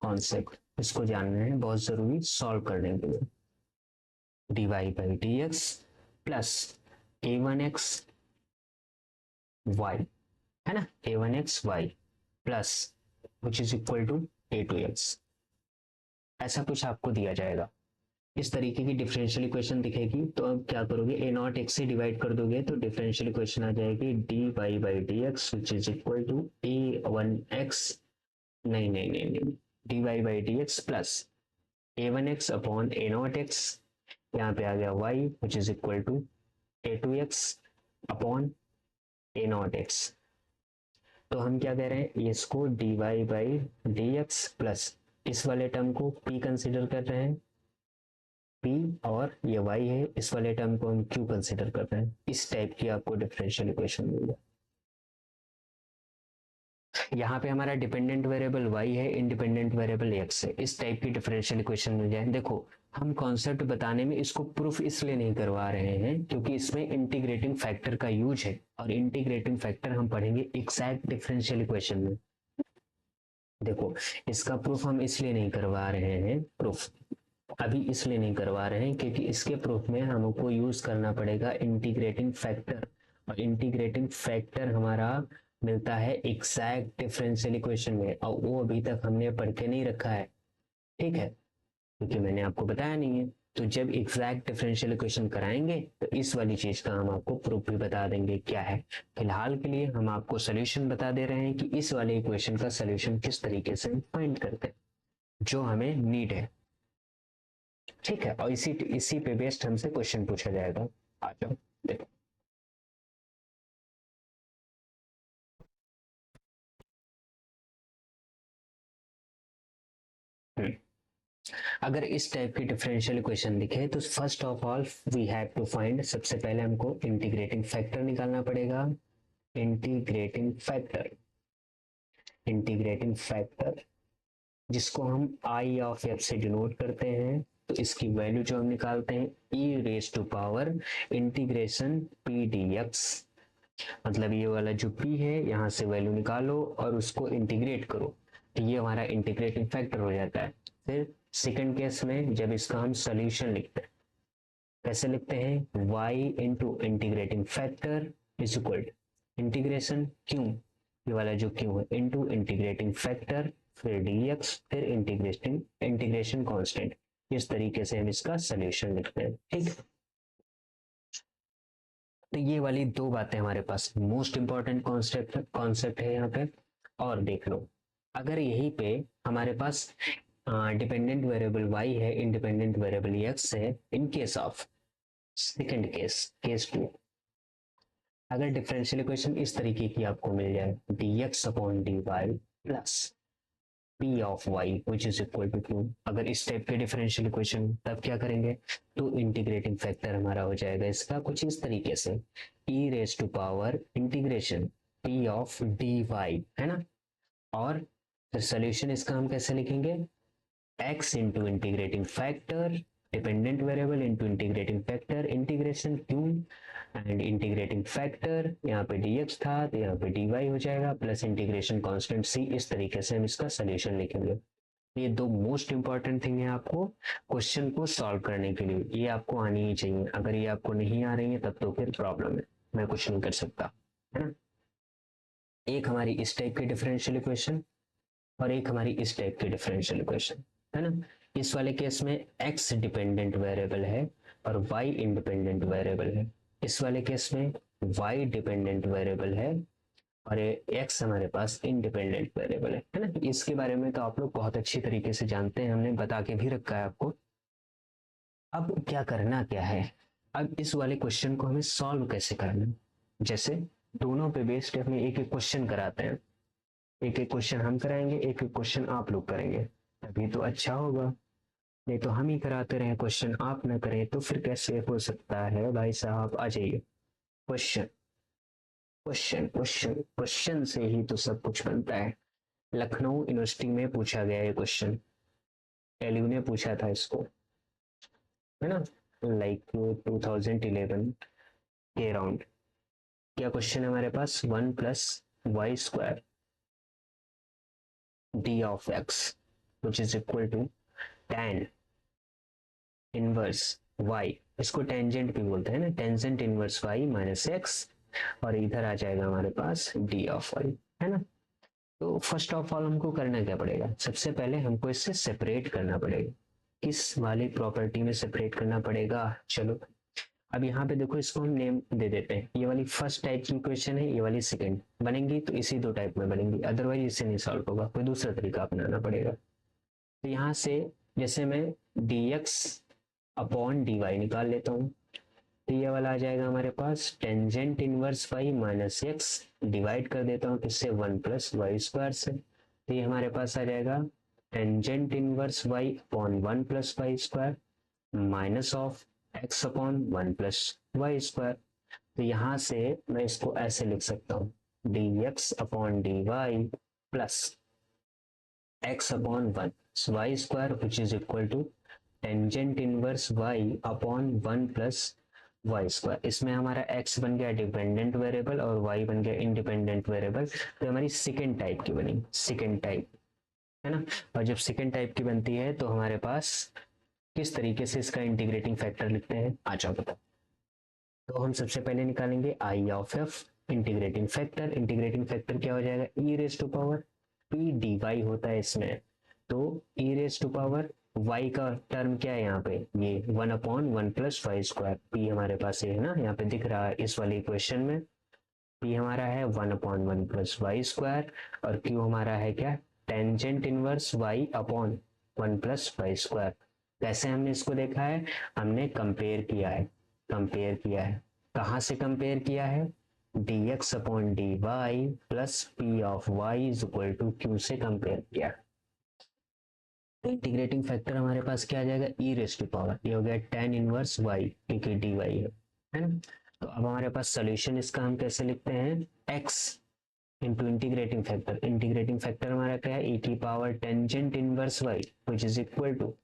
कॉन्सेप्ट इसको जानना है बहुत जरूरी सॉल्व करने के लिए। dy by D x plus A one X Y है ना, A one X Y plus which is equal to A two X, ऐसा कुछ आपको दिया जाएगा। इस तरीके की डिफरेंशियल इक्वेशन दिखेगी तो अब क्या करोगे, ए नॉट एक्स से डिवाइड कर दोगे तो डिफरेंशियल इक्वेशन आ जाएगी d y by D x which is equal to a one x, नहीं नहीं नहीं नहीं, d y by D x plus A one x upon a naught x, यहाँ पे आ गया y which is equal to A two x upon a naught x. तो हम क्या कह रहे हैं, इसको d y by D x plus इस वाले टर्म को p कंसिडर कर रहे हैं, p और ये y है, इस वाले टर्म को हम q कंसिडर कर रहे हैं। इस टाइप की आपको डिफरेंशियल इक्वेशन मिल जाए। यहाँ पे हमारा डिपेंडेंट वेरिएबल y है, इंडिपेंडेंट वेरिएबल x है, इस टाइप की डिफरेंशियल इक्वेशन मिल जाए। देखो हम कॉन्सेप्ट बताने में इसको प्रूफ इसलिए नहीं करवा रहे हैं क्योंकि इसमें इंटीग्रेटिंग फैक्टर का यूज है और इंटीग्रेटिंग फैक्टर हम पढ़ेंगे एग्जैक्ट डिफरेंशियल इक्वेशन में। देखो इसका प्रूफ हम इसलिए नहीं करवा रहे हैं, प्रूफ अभी इसलिए नहीं करवा रहे हैं क्योंकि इसके प्रूफ में हमको यूज करना पड़ेगा इंटीग्रेटिंग फैक्टर, और इंटीग्रेटिंग फैक्टर हमारा मिलता है एग्जैक्ट डिफरेंशियल इक्वेशन में, और वो अभी तक हमने पढ़ के नहीं रखा है, ठीक है, क्योंकि मैंने आपको बताया नहीं है। तो जब एग्जैक्ट डिफरेंशियल इक्वेशन कराएंगे तो इस वाली चीज का हम आपको प्रूफ भी बता देंगे क्या है। फिलहाल के लिए हम आपको सोल्यूशन बता दे रहे हैं कि इस वाले इक्वेशन का सोल्यूशन किस तरीके से फाइंड करते हैं जो हमें नीड है, ठीक है। और इसी पे बेस्ड हमसे क्वेश्चन पूछा जाएगा। आ जाओ देखो, अगर इस टाइप की डिफरेंशियल इक्वेशन दिखे तो first of all we have to find, सबसे पहले हमको इंटीग्रेटिंग फैक्टर निकालना पड़ेगा। इंटीग्रेटिंग फैक्टर, इंटीग्रेटिंग फैक्टर जिसको हम आई ऑफ एफ से डिनोट करते हैं, तो इसकी वैल्यू जो हम निकालते हैं E raise to power integration P D X, मतलब ये वाला जो p है यहाँ से वैल्यू निकालो और उसको इंटीग्रेट करो तो ये हमारा इंटीग्रेटिंग फैक्टर हो जाता है। फिर सेकंड केस में जब इसका हम सोल्यूशन लिखते हैं, कैसे लिखते हैं, y into integrating factor is equal integration क्यों, ये वाला जो क्यों है इंटू इंटीग्रेटिंग फैक्टर फिर dx फिर इंटीग्रेशन कांस्टेंट, इस तरीके से हम इसका सोल्यूशन लिखते हैं, ठीक। तो ये वाली दो बातें हमारे पास मोस्ट इंपॉर्टेंट कॉन्सेप्ट है यहाँ पे। और देख लो अगर यहीं पे हमारे पास डिपेंडेंट वेरिएबल y है, इंडिपेंडेंट वेरिएबल x है, in case of second case 2, अगर डिफरेंशियल इक्वेशन इस तरीके की आपको मिल जाए dx upon dy plus p of y which is equal to 2, अगर इस टाइप के डिफरेंशियल इक्वेशन, तब क्या करेंगे, तो इंटीग्रेटिंग फैक्टर हमारा हो जाएगा इसका कुछ इस तरीके से e raise to power integration p of dy, है ना। और फिर सोल्यूशन इसका हम कैसे लिखेंगे, x into integrating factor dependent variable into integrating factor integration Q and integrating factor, यहाँ पे dx था तो यहाँ पे dy हो जाएगा प्लस इंटीग्रेशन कांस्टेंट c, इस तरीके से हम इसका सोल्यूशन लिखेंगे। ये दो मोस्ट इंपॉर्टेंट थिंग है आपको क्वेश्चन को सॉल्व करने के लिए, ये आपको आनी ही चाहिए। अगर ये आपको नहीं आ रही है तब तो फिर प्रॉब्लम है, मैं कुछ नहीं कर सकता, है ना। एक हमारी इस टाइप की डिफरेंशियल इक्वेशन और एक हमारी इस टाइप की डिफरेंशियल इक्वेशन, है ना। इस वाले केस में x डिपेंडेंट वेरिएबल है और y इंडिपेंडेंट वेरिएबल है। इस वाले केस में y डिपेंडेंट वेरिएबल है और x हमारे पास इंडिपेंडेंट वेरिएबल है ना। इसके बारे में तो आप लोग बहुत अच्छी तरीके से जानते हैं, हमने बता के भी रखा है आपको। अब क्या करना क्या है, अब इस वाले क्वेश्चन को हमें सॉल्व कैसे करना है। जैसे दोनों पे बेस्ड हमें एक एक क्वेश्चन कराते हैं, एक एक क्वेश्चन हम कराएंगे, एक एक क्वेश्चन आप लोग करेंगे, तभी तो अच्छा होगा। नहीं तो हम ही कराते रहे क्वेश्चन आप ना करें तो फिर कैसे हो सकता है भाई साहब। आ जाइए, क्वेश्चन क्वेश्चन क्वेश्चन क्वेश्चन से ही तो सब कुछ बनता है। लखनऊ यूनिवर्सिटी में पूछा गया ये क्वेश्चन, एलयू ने पूछा था इसको, है ना, लाइक 2011 के अराउंड। क्या क्वेश्चन है हमारे पास, 1+y² d of x which is equal to tan inverse y, इसको टेंजेंट भी बोलते हैं ना, tangent inverse y minus x, और इधर आ जाएगा हमारे पास d ऑफ y, है ना। तो फर्स्ट ऑफ ऑल हमको करना क्या पड़ेगा, सबसे पहले हमको इससे सेपरेट करना पड़ेगा। किस वाली प्रॉपर्टी में सेपरेट करना पड़ेगा, चलो अब यहाँ पे देखो, इसको हम नेम दे देते हैं। ये वाली फर्स्ट टाइप की इक्वेशन है, ये वाली सेकंड बनेंगी तो इसी दो टाइप में बनेंगी, अदरवाइज इससे नहीं सॉल्व होगा, कोई दूसरा तरीका अपनाना पड़ेगा। तो यहाँ से जैसे मैं dx अपॉन dy निकाल लेता हूँ, तो ये वाला आ जाएगा हमारे पास tangent inverse y minus X, divide कर देता हूँ किससे, 1+y² से, तो ये हमारे पास आ जाएगा tangent inverse y upon 1+y² minus of x upon 1+y²। तो यहाँ से मैं इसको ऐसे लिख सकता हूँ, dx upon dy plus x upon 1y² which is equal to tangent inverse y upon 1+y²। इसमें हमारा x बन गया डिपेंडेंट वेरिएबल और y बन गया इंडिपेंडेंट वेरिएबल। तो हमारी सेकेंड टाइप की बनी, सेकेंड टाइप, है ना। और जब सेकेंड टाइप की बनती है तो हमारे पास किस तरीके से इसका इंटीग्रेटिंग फैक्टर लिखते हैं, आ जाओ बताओ। तो हम सबसे पहले निकालेंगे I of F integrating factor. Integrating factor क्या हो जाएगा, E raise to power P D Y होता है इसमें, तो E raise to power Y का टर्म क्या है यहाँ पे, ये 1/1+y²। पी हमारे पास ये है ना, यहाँ पे दिख रहा है इस वाली इक्वेशन में, पी हमारा है 1/1+y² और क्यू हमारा है क्या, tangent inverse y upon 1+y²। कैसे हमने इसको देखा है, हमने कंपेयर किया है, कंपेयर किया है, कहाँ से कंपेयर किया है, dx upon dy plus p of y is equal to q से कंपेयर किया। इंटीग्रेटिंग फैक्टर हमारे पास क्या आ जाएगा, ई रेस टू पावर, ये हो गया tan इनवर्स y क्योंकि dy है ना। तो अब हमारे पास सोल्यूशन इसका हम कैसे लिखते हैं, x into integrating factor, integrating factor हमारा क्या है, ई की power tangent inverse y which is equal to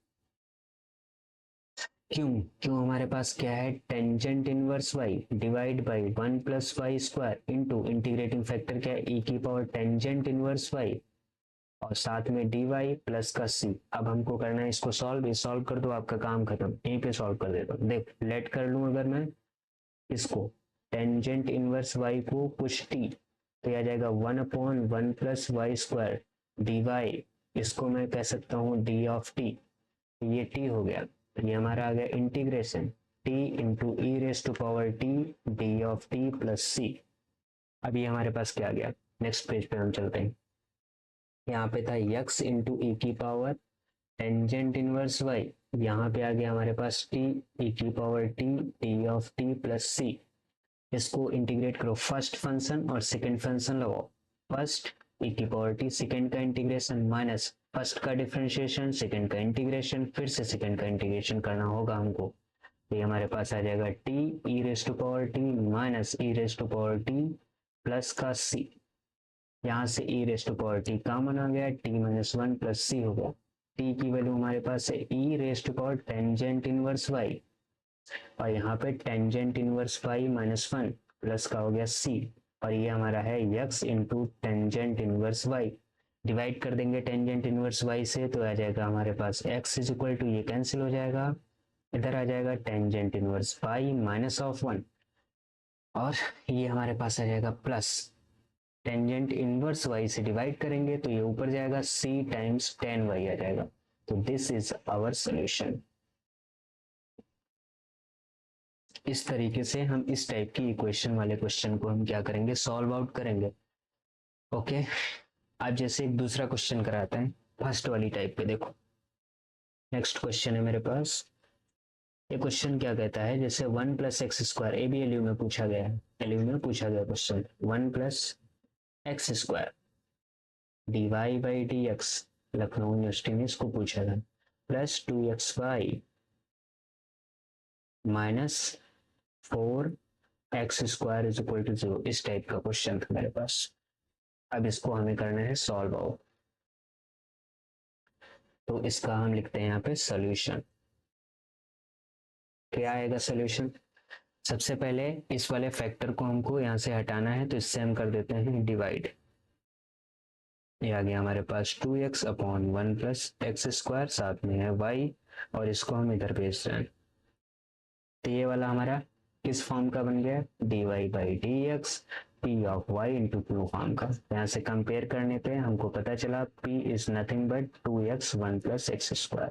q, q हमारे पास क्या है, tangent inverse y divide by 1+y² into integrating factor क्या है, ई की पावर टेंजेंट इनवर्स y और साथ में dy प्लस का c। अब हमको करना है इसको सॉल्व, ये सॉल्व कर दो आपका काम खत्म, यहीं पे सॉल्व कर देता हूँ। देख लेट कर लूँ अगर मैं इसको, टेंजेंट इनवर्स y को कुछ t, तो आ जाएगा 1/1+y² dy, इसको मैं कह सकता हूँ d ऑफ t, ये t हो गया, ये हमारा आ गया integration t into e raise to power t d of t plus c। अब ये हमारे पास क्या आ गया, नेक्स्ट पेज पे हम चलते हैं, यहाँ पे था x इंटू ई की पावर टेंजेंट इनवर्स y, यहाँ पे आ गया हमारे पास t ई की power t d of t plus c। इसको इंटीग्रेट करो, फर्स्ट फंक्शन और सेकेंड फंक्शन लगाओ, फर्स्ट ई की पावर t सेकेंड का इंटीग्रेशन माइनस फर्स्ट का डिफरेंशिएशन सेकेंड का इंटीग्रेशन, फिर से सेकेंड का इंटीग्रेशन करना होगा हमको। ये हमारे पास आ जाएगा t E raise to power t minus E raise to power t plus का c, यहाँ से E raise to power t common आ गया, t माइनस 1 प्लस c हो गया। t की वैल्यू हमारे पास है E raise to power tangent inverse y और यहाँ पे tangent inverse y minus 1 plus का हो गया c, और ये हमारा है x into tangent inverse y। Divide कर देंगे टेंजेंट इनवर्स y से तो आ जाएगा हमारे पास x इज इक्वल टू, ये कैंसिल हो जाएगा, इधर आ जाएगा tangent inverse y minus of 1, और ये हमारे पास आ जाएगा प्लस टेंजेंट इनवर्स y से डिवाइड करेंगे तो ये ऊपर जाएगा c टाइम्स tan y आ जाएगा। तो दिस इज आवर सॉल्यूशन। इस तरीके से हम इस टाइप की इक्वेशन वाले क्वेश्चन को हम क्या करेंगे, सॉल्व आउट करेंगे। ओके, अब जैसे एक दूसरा क्वेश्चन कराते हैं फर्स्ट वाली टाइप पे। देखो नेक्स्ट क्वेश्चन है मेरे पास। ये क्वेश्चन क्या कहता है, जैसे 1 plus x square, A B LU में पूछा गया है, एलयू में पूछा गया question 1 plus x square d y by D x, Lucknow university में इसको पूछा था, plus 2xy minus 4x square is equal to 0। इस टाइप का क्वेश्चन था मेरे पास। अब इसको हमें करना है सॉल्व आउट। तो इसका हम लिखते हैं यहाँ पे सॉल्यूशन। क्या आएगा सॉल्यूशन, सबसे पहले इस वाले फैक्टर को हमको यहाँ से हटाना है, तो इससे हम कर देते हैं डिवाइड। ये आ गया हमारे पास 2x upon 1 plus x square, साथ में है y, और इसको हम इधर भेज रहे हैं। तो ये वाला हमारा किस फॉर्म का बन गया, dy by D x p of y into q form का। यहाँ से कंपेयर करने पे हमको पता चला p is nothing but 2x 1 plus x square.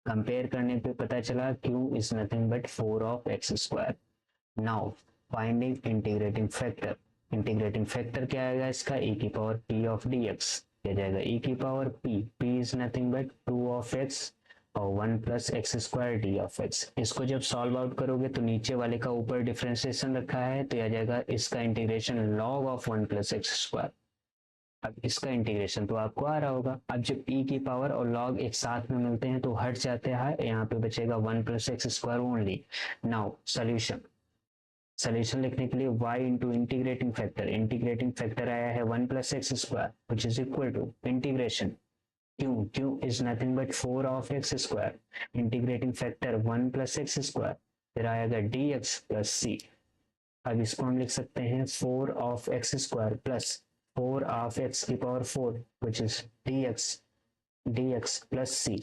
Compare करने पे पता चला q is nothing but 4 of X square. Now finding integrating factor. Integrating factor क्या आएगा इसका, e की पावर p ऑफ dx, क्या जाएगा e की power p is nothing but 2 of x और 1 plus x square D of x. इसको जब सॉल्व आउट करोगे तो नीचे वाले का ऊपर डिफरेंशिएशन रखा है, तो यह जाएगा इसका integration log of 1 plus x square. अब इसका इंटीग्रेशन तो आपको आ रहा होगा। अब जब e की पावर और log एक साथ में मिलते हैं तो हट जाते हैं, यहाँ पे बचेगा 1 plus x square only. Now solution, solution लिखने के लिए y इंटू इंटीग्रेटिंग फैक्टर आया है 1 plus x square which is equal to integration q is nothing but 4 of x square, integrating factor 1 plus x square, फिर आएगा dx प्लस c। अब इसको हम लिख सकते हैं 4 of X square plus 4 of x की power 4 which is dx plus c।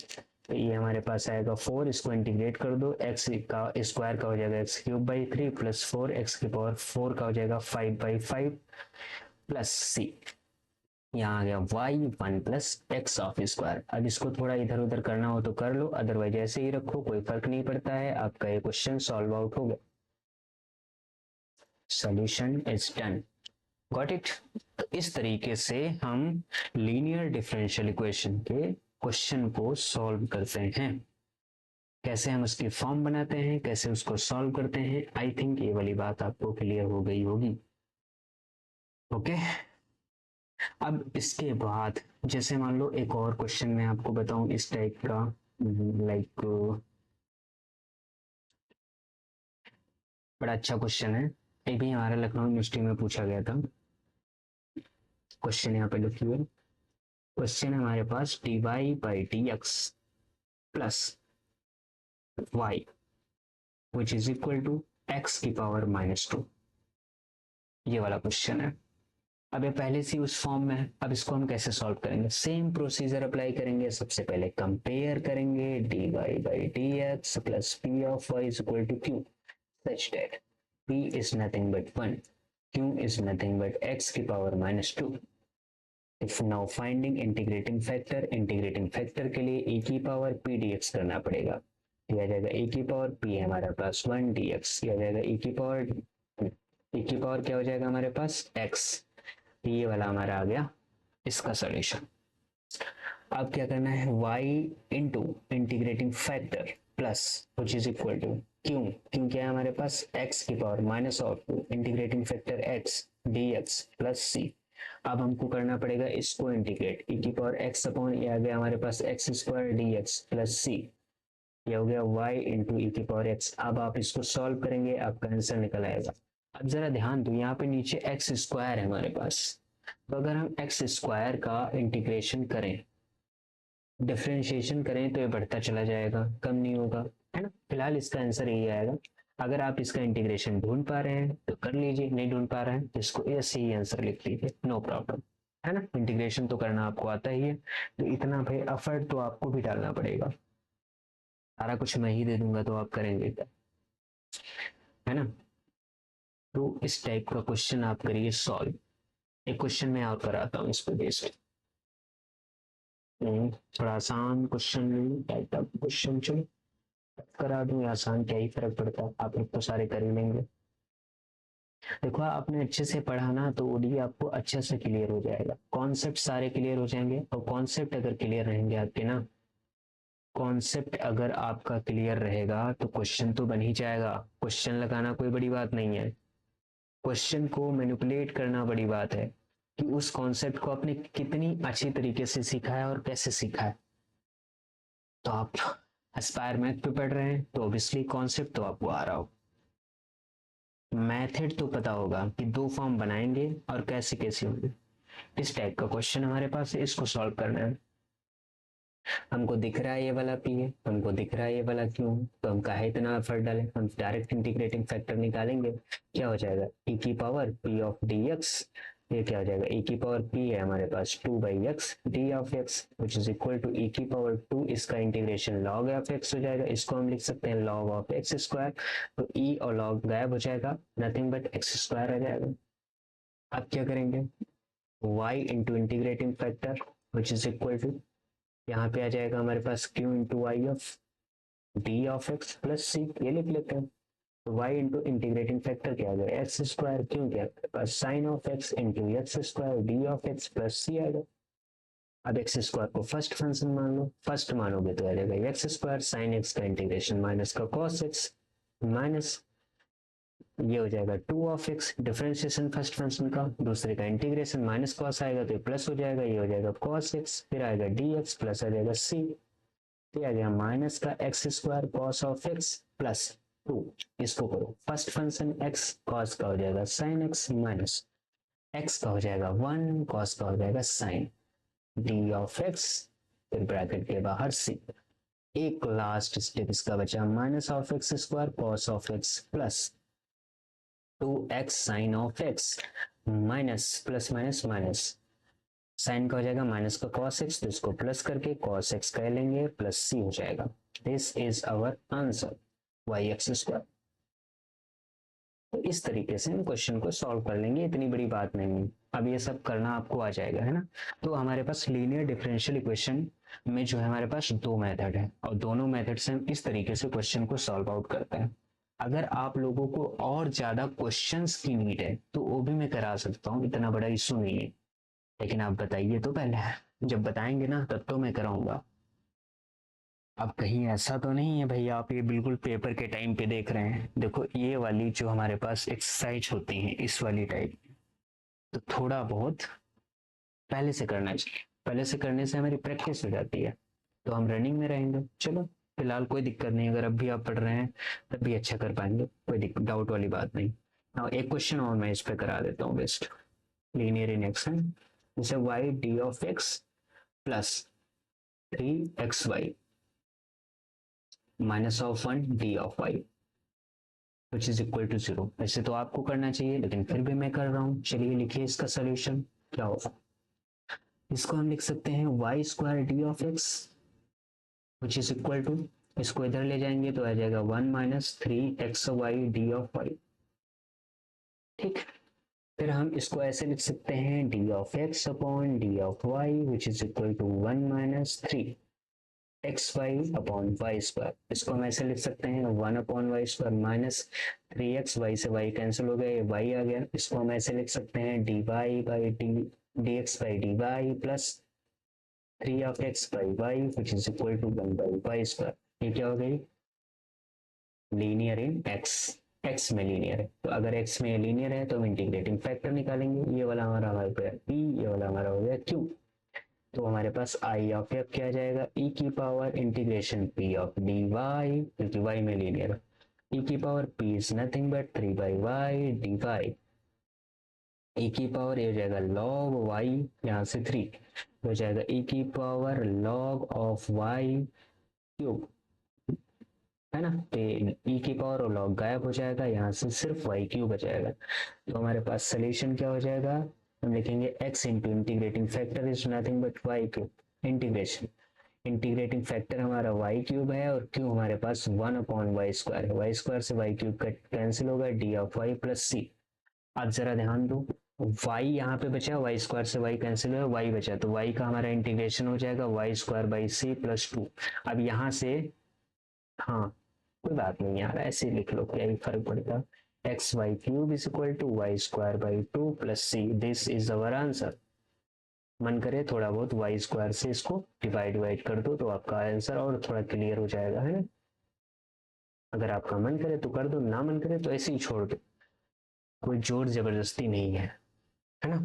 तो ये हमारे पास आएगा 4, इसको इंटीग्रेट कर दो, x का स्क्वायर का हो जाएगा x cube by 3 plus 4 x की पावर 4 का हो जाएगा 5 बाई 5 प्लस c। यहाँ आ गया y 1 plus x of square. अब इसको थोड़ा इधर उधर करना हो तो कर लो, अदरवाइज ऐसे ही रखो, कोई फर्क नहीं पड़ता है। आपका ये क्वेश्चन सॉल्व आउट हो गया, solution is done. Got it. तो इस तरीके से हम लीनियर डिफरेंशियल इक्वेशन के क्वेश्चन को सॉल्व करते हैं। कैसे हम उसकी फॉर्म बनाते हैं, कैसे उसको सॉल्व करते हैं, आई थिंक ये वाली बात आपको क्लियर हो गई होगी। ओके अब इसके बाद जैसे मान लो एक और क्वेश्चन मैं आपको बताऊं इस टाइप का, लाइक बड़ा अच्छा क्वेश्चन है, ये भी हमारा लखनऊ यूनिवर्सिटी में पूछा गया था। क्वेश्चन यहाँ पे लिखिए, क्वेश्चन है हमारे पास dy by D x plus Y which is equal to x की पावर -2। ये वाला क्वेश्चन है। अब ये पहले से उस फॉर्म में है, अब इसको हम कैसे सॉल्व करेंगे, सेम प्रोसीजर अप्लाई करेंगे। सबसे पहले कंपेयर करेंगे dy by D x plus p of y is equal to q such that p is nothing but 1, q is nothing but x की power -2। If now finding integrating factor के लिए e की पावर p dx करना पड़ेगा। दिया जाएगा e की पावर p हमारा पास 1 dx, दिया जाएगा e की पावर क्या हो जाएगा हमारे पास x। ये वाला हमारा आ गया इसका सॉल्यूशन। अब क्या करना है, y into integrating factor plus which is equal to q क्या है हमारे पास x की power -2 integrating factor x dx plus c। अब हमको करना पड़ेगा इसको इंटीग्रेट, e की पावर x अपॉन ये आ गया हमारे पास x square dx plus c, ये हो गया y इंटू e की पावर x। अब आप इसको सॉल्व करेंगे, आपका आंसर निकल आएगा। अब जरा ध्यान दो, यहाँ पे नीचे x स्क्वायर है हमारे पास, तो अगर हम x स्क्वायर का इंटीग्रेशन करें, डिफरेंशिएशन करें तो ये बढ़ता चला जाएगा, कम नहीं होगा, है ना। फिलहाल इसका आंसर यही आएगा। अगर आप इसका इंटीग्रेशन ढूंढ पा रहे हैं तो कर लीजिए, नहीं ढूंढ पा रहे हैं तो इसको ऐसे ही आंसर लिख लीजिए, नो प्रॉब्लम। है ना, इंटीग्रेशन तो करना आपको आता ही है, तो इतना भाई एफर्ट तो आपको भी डालना पड़ेगा, सारा कुछ मैं ही दे दूंगा तो आप करेंगे क्या, है ना। तो इस टाइप का क्वेश्चन आप करिए सॉल्व। एक क्वेश्चन मैं और कराता हूँ इस पे बेस्ड, थोड़ा आसान क्वेश्चन टाइप का क्वेश्चन, चलो करा दूं, आसान क्या ही फर्क पड़ता है, आप लोग तो सारे कर ही लेंगे। देखो आपने अच्छे से पढ़ा ना तो ओडी आपको अच्छे से क्लियर हो जाएगा, कॉन्सेप्ट सारे क्लियर हो जाएंगे, और कॉन्सेप्ट अगर क्लियर रहेंगे आपके ना, कॉन्सेप्ट अगर आपका क्लियर रहेगा तो क्वेश्चन तो बन ही जाएगा। क्वेश्चन लगाना कोई बड़ी बात नहीं है, क्वेश्चन को मैनिपुलेट करना बड़ी बात है, कि उस कॉन्सेप्ट को आपने कितनी अच्छी तरीके से सीखा है और कैसे सीखा है। तो आप एस्पायर मैथ पे पढ़ रहे हैं तो ऑब्वियसली कॉन्सेप्ट तो आपको आ रहा हो, मेथड तो पता होगा कि दो फॉर्म बनाएंगे और कैसे कैसे होंगे। इस टाइप का क्वेश्चन हमारे पास है, इसको सॉल्व करना है। हमको दिख रहा है ये वाला पी है, हमको दिख रहा है ये वाला क्यों, तो हम काहे इतना एफर्ट डालें, हम डायरेक्ट इंटीग्रेटिंग फैक्टर निकालेंगे, क्या हो जाएगा e की पावर p ऑफ dx, ये क्या हो जाएगा e की पावर p है हमारे पास 2/x d of x which is equal to e की पावर 2, इसका इंटीग्रेशन log ऑफ x हो जाएगा, इसको हम लिख सकते हैं log ऑफ x स्क्वायर, तो e और log गायब हो जाएगा, नथिंग बट x स्क्वायर आ जाएगा। अब क्या करेंगे, y into integrating factor which is equal to, यहाँ पे आ जाएगा हमारे पास q into Y of D of x plus C, ये लिख लेते हैं। तो y इंटू इंटीग्रेटिंग फैक्टर क्या आ गया एक्स स्क्वायर, क्यों क्या हमारे पास sine of X into X square D of x plus C आएगा। अब एक्स स्क्वायर को फर्स्ट फंक्शन मान लो, फर्स्ट मानोगे तो आ जाएगा एक्स स्क्वायर साइन एक्स का इंटीग्रेशन माइनस का कॉस एक्स माइनस, ये हो जाएगा 2 of X differentiation first function का, दूसरे का इंटीग्रेशन माइनस कॉस आएगा तो प्लस हो जाएगा, ये हो जाएगा कॉस एक्स, फिर आएगा डी एक्स प्लस आ जाएगा सी, तो आ गया माइनस का x square cos of x plus 2, इसको करो फर्स्ट फंक्शन एक्स कॉस का हो जाएगा साइन एक्स माइनस एक्स का हो जाएगा 1 कॉस का हो जाएगा साइन डी ऑफ एक्स, फिर ब्रैकेट के बाहर सी, एक लास्ट स्टेप इसका बचा minus of X square cos of x plus 2x sine of X minus plus minus minus, sine का हो जाएगा माइनस का cos x, तो इसको प्लस करके cos x कह लेंगे प्लस c हो जाएगा। This is our answer yx square. तो इस तरीके से हम क्वेश्चन को सॉल्व कर लेंगे, इतनी बड़ी बात नहीं है, अब ये सब करना आपको आ जाएगा, है ना। तो हमारे पास लीनियर डिफरेंशियल इक्वेशन में जो है हमारे पास दो मेथड है, और दोनों मेथड से हम इस तरीके से क्वेश्चन को सॉल्व आउट करते हैं। अगर आप लोगों को और ज्यादा क्वेश्चंस की नीड है तो वो भी मैं करा सकता हूँ, इतना बड़ा इशू नहीं है, लेकिन आप बताइए तो पहले, जब बताएंगे ना तब तो मैं कराऊंगा। अब कहीं ऐसा तो नहीं है भाई आप ये बिल्कुल पेपर के टाइम पे देख रहे हैं, देखो ये वाली जो हमारे पास एक्सरसाइज होती है इस वाली टाइप, तो थोड़ा बहुत पहले से करना चाहिए, पहले से करने से हमारी प्रैक्टिस हो जाती है, तो हम रनिंग में रहेंगे। चलो फिलहाल कोई दिक्कत नहीं, अगर अब भी आप पढ़ रहे हैं तब भी अच्छा कर पाएंगे, कोई डाउट वाली बात नहीं। और एक क्वेश्चन और मैं इस पे करा देता हूँ बेस्ट, लीनियर इन एक्शन, जैसे y d of x plus 3xy minus of 1 d of y which is equal to 0। वैसे तो आपको करना चाहिए लेकिन फिर भी मैं कर रहा हूँ, चलिए लिखिए इसका सोल्यूशन क्या होगा। इसको हम लिख सकते हैं y square D of x which is equal to, इसको इधर ले जाएंगे तो आ जाएगा 1 minus 3xy D of Y. ठीक, फिर हम इसको ऐसे लिख सकते हैं d of x upon d of y which is equal to 1 minus 3xy upon y square, इसको हम ऐसे लिख सकते हैं 1 upon y square minus 3x, y से वाई कैंसिल हो गया, ये वाई आ गया, इसको हम ऐसे लिख सकते हैं dy by D x by d y plus 3 of x by y which is equal to 1 by y square. ये क्या हो गई, लीनियर इन एक्स, एक्स में लीनियर है, तो अगर एक्स में लीनियर है तो हम इंटीग्रेटिंग फैक्टर निकालेंगे, ये वाला हमारा हो गया p, ये वाला हमारा हो गया q, तो हमारे पास आई ऑफ एफ क्या जाएगा e की power integration p of dy, क्योंकि y में लीनियर है, e की power p is nothing but 3/y dy, e की पावर ये हो जाएगा log y, यहाँ से 3 हो जाएगा e की power log of y cube, है ना, तो e की पावर और log गायब हो जाएगा, यहाँ से सिर्फ y क्यूब बचाएगा, तो हमारे पास सोल्यूशन क्या हो जाएगा हम लिखेंगे x into integrating factor is nothing but why cube. Integration, integrating factor हमारा वाई क्यूब है और क्यों हमारे पास 1/y² है। वाई स्क्वायर से वाई क्यूब का कैंसिल होगा, डी ऑफ वाई प्लस सी। अब जरा ध्यान दो, y यहाँ पे बचा, वाई स्क्वायर से y कैंसिल हुआ, y बचा, तो y का हमारा इंटीग्रेशन हो जाएगा y² + c+2। अब यहाँ से, हाँ कोई बात नहीं यार, ऐसे ही लिख लो, क्या ही फर्क पड़ेगा। xy³ = y² / 2 + c, this is our answer. मन करे थोड़ा बहुत y² से इसको डिवाइड कर दो तो आपका आंसर और थोड़ा क्लियर हो जाएगा, है ना। अगर आपका मन करे तो कर दो, ना मन करे तो ऐसे ही छोड़ दो, कोई जोर जबरदस्ती नहीं है ना।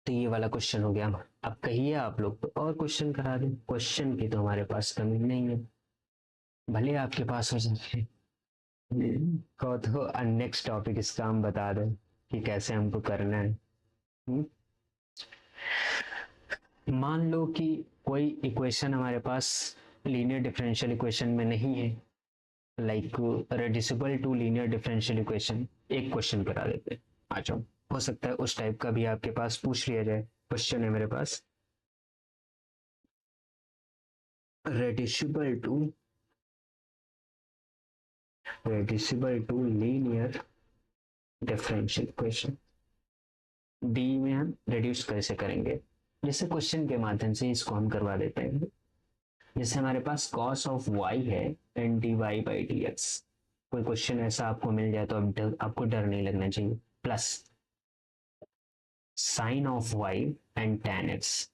तो ये वाला क्वेश्चन हो गया। अब कहिए आप लोग तो और क्वेश्चन करा दें, क्वेश्चन की तो हमारे पास कमी नहीं है, भले आपके पास हो जाए। कहो तो नेक्स्ट टॉपिक इसका हम बता दें कि कैसे हमको करना है। मान लो कि कोई इक्वेशन हमारे पास लीनियर डिफरेंशियल इक्वेशन में नहीं है, like reducible to linear differential equation, एक क्वेश्चन करा देते हैं। आ जाओ, हो सकता है उस टाइप का भी आपके पास पूछ लिया जाए। क्वेश्चन है मेरे पास, reducible to linear differential equation। D में हम रिड्यूस कैसे करेंगे, जैसे क्वेश्चन के माध्यम से इसको हम करवा देते हैं। जैसे हमारे पास cos ऑफ y है एंड dy/dx, कोई क्वेश्चन ऐसा आपको मिल जाए तो आपको डर नहीं लगना चाहिए, plus sin of y and tan x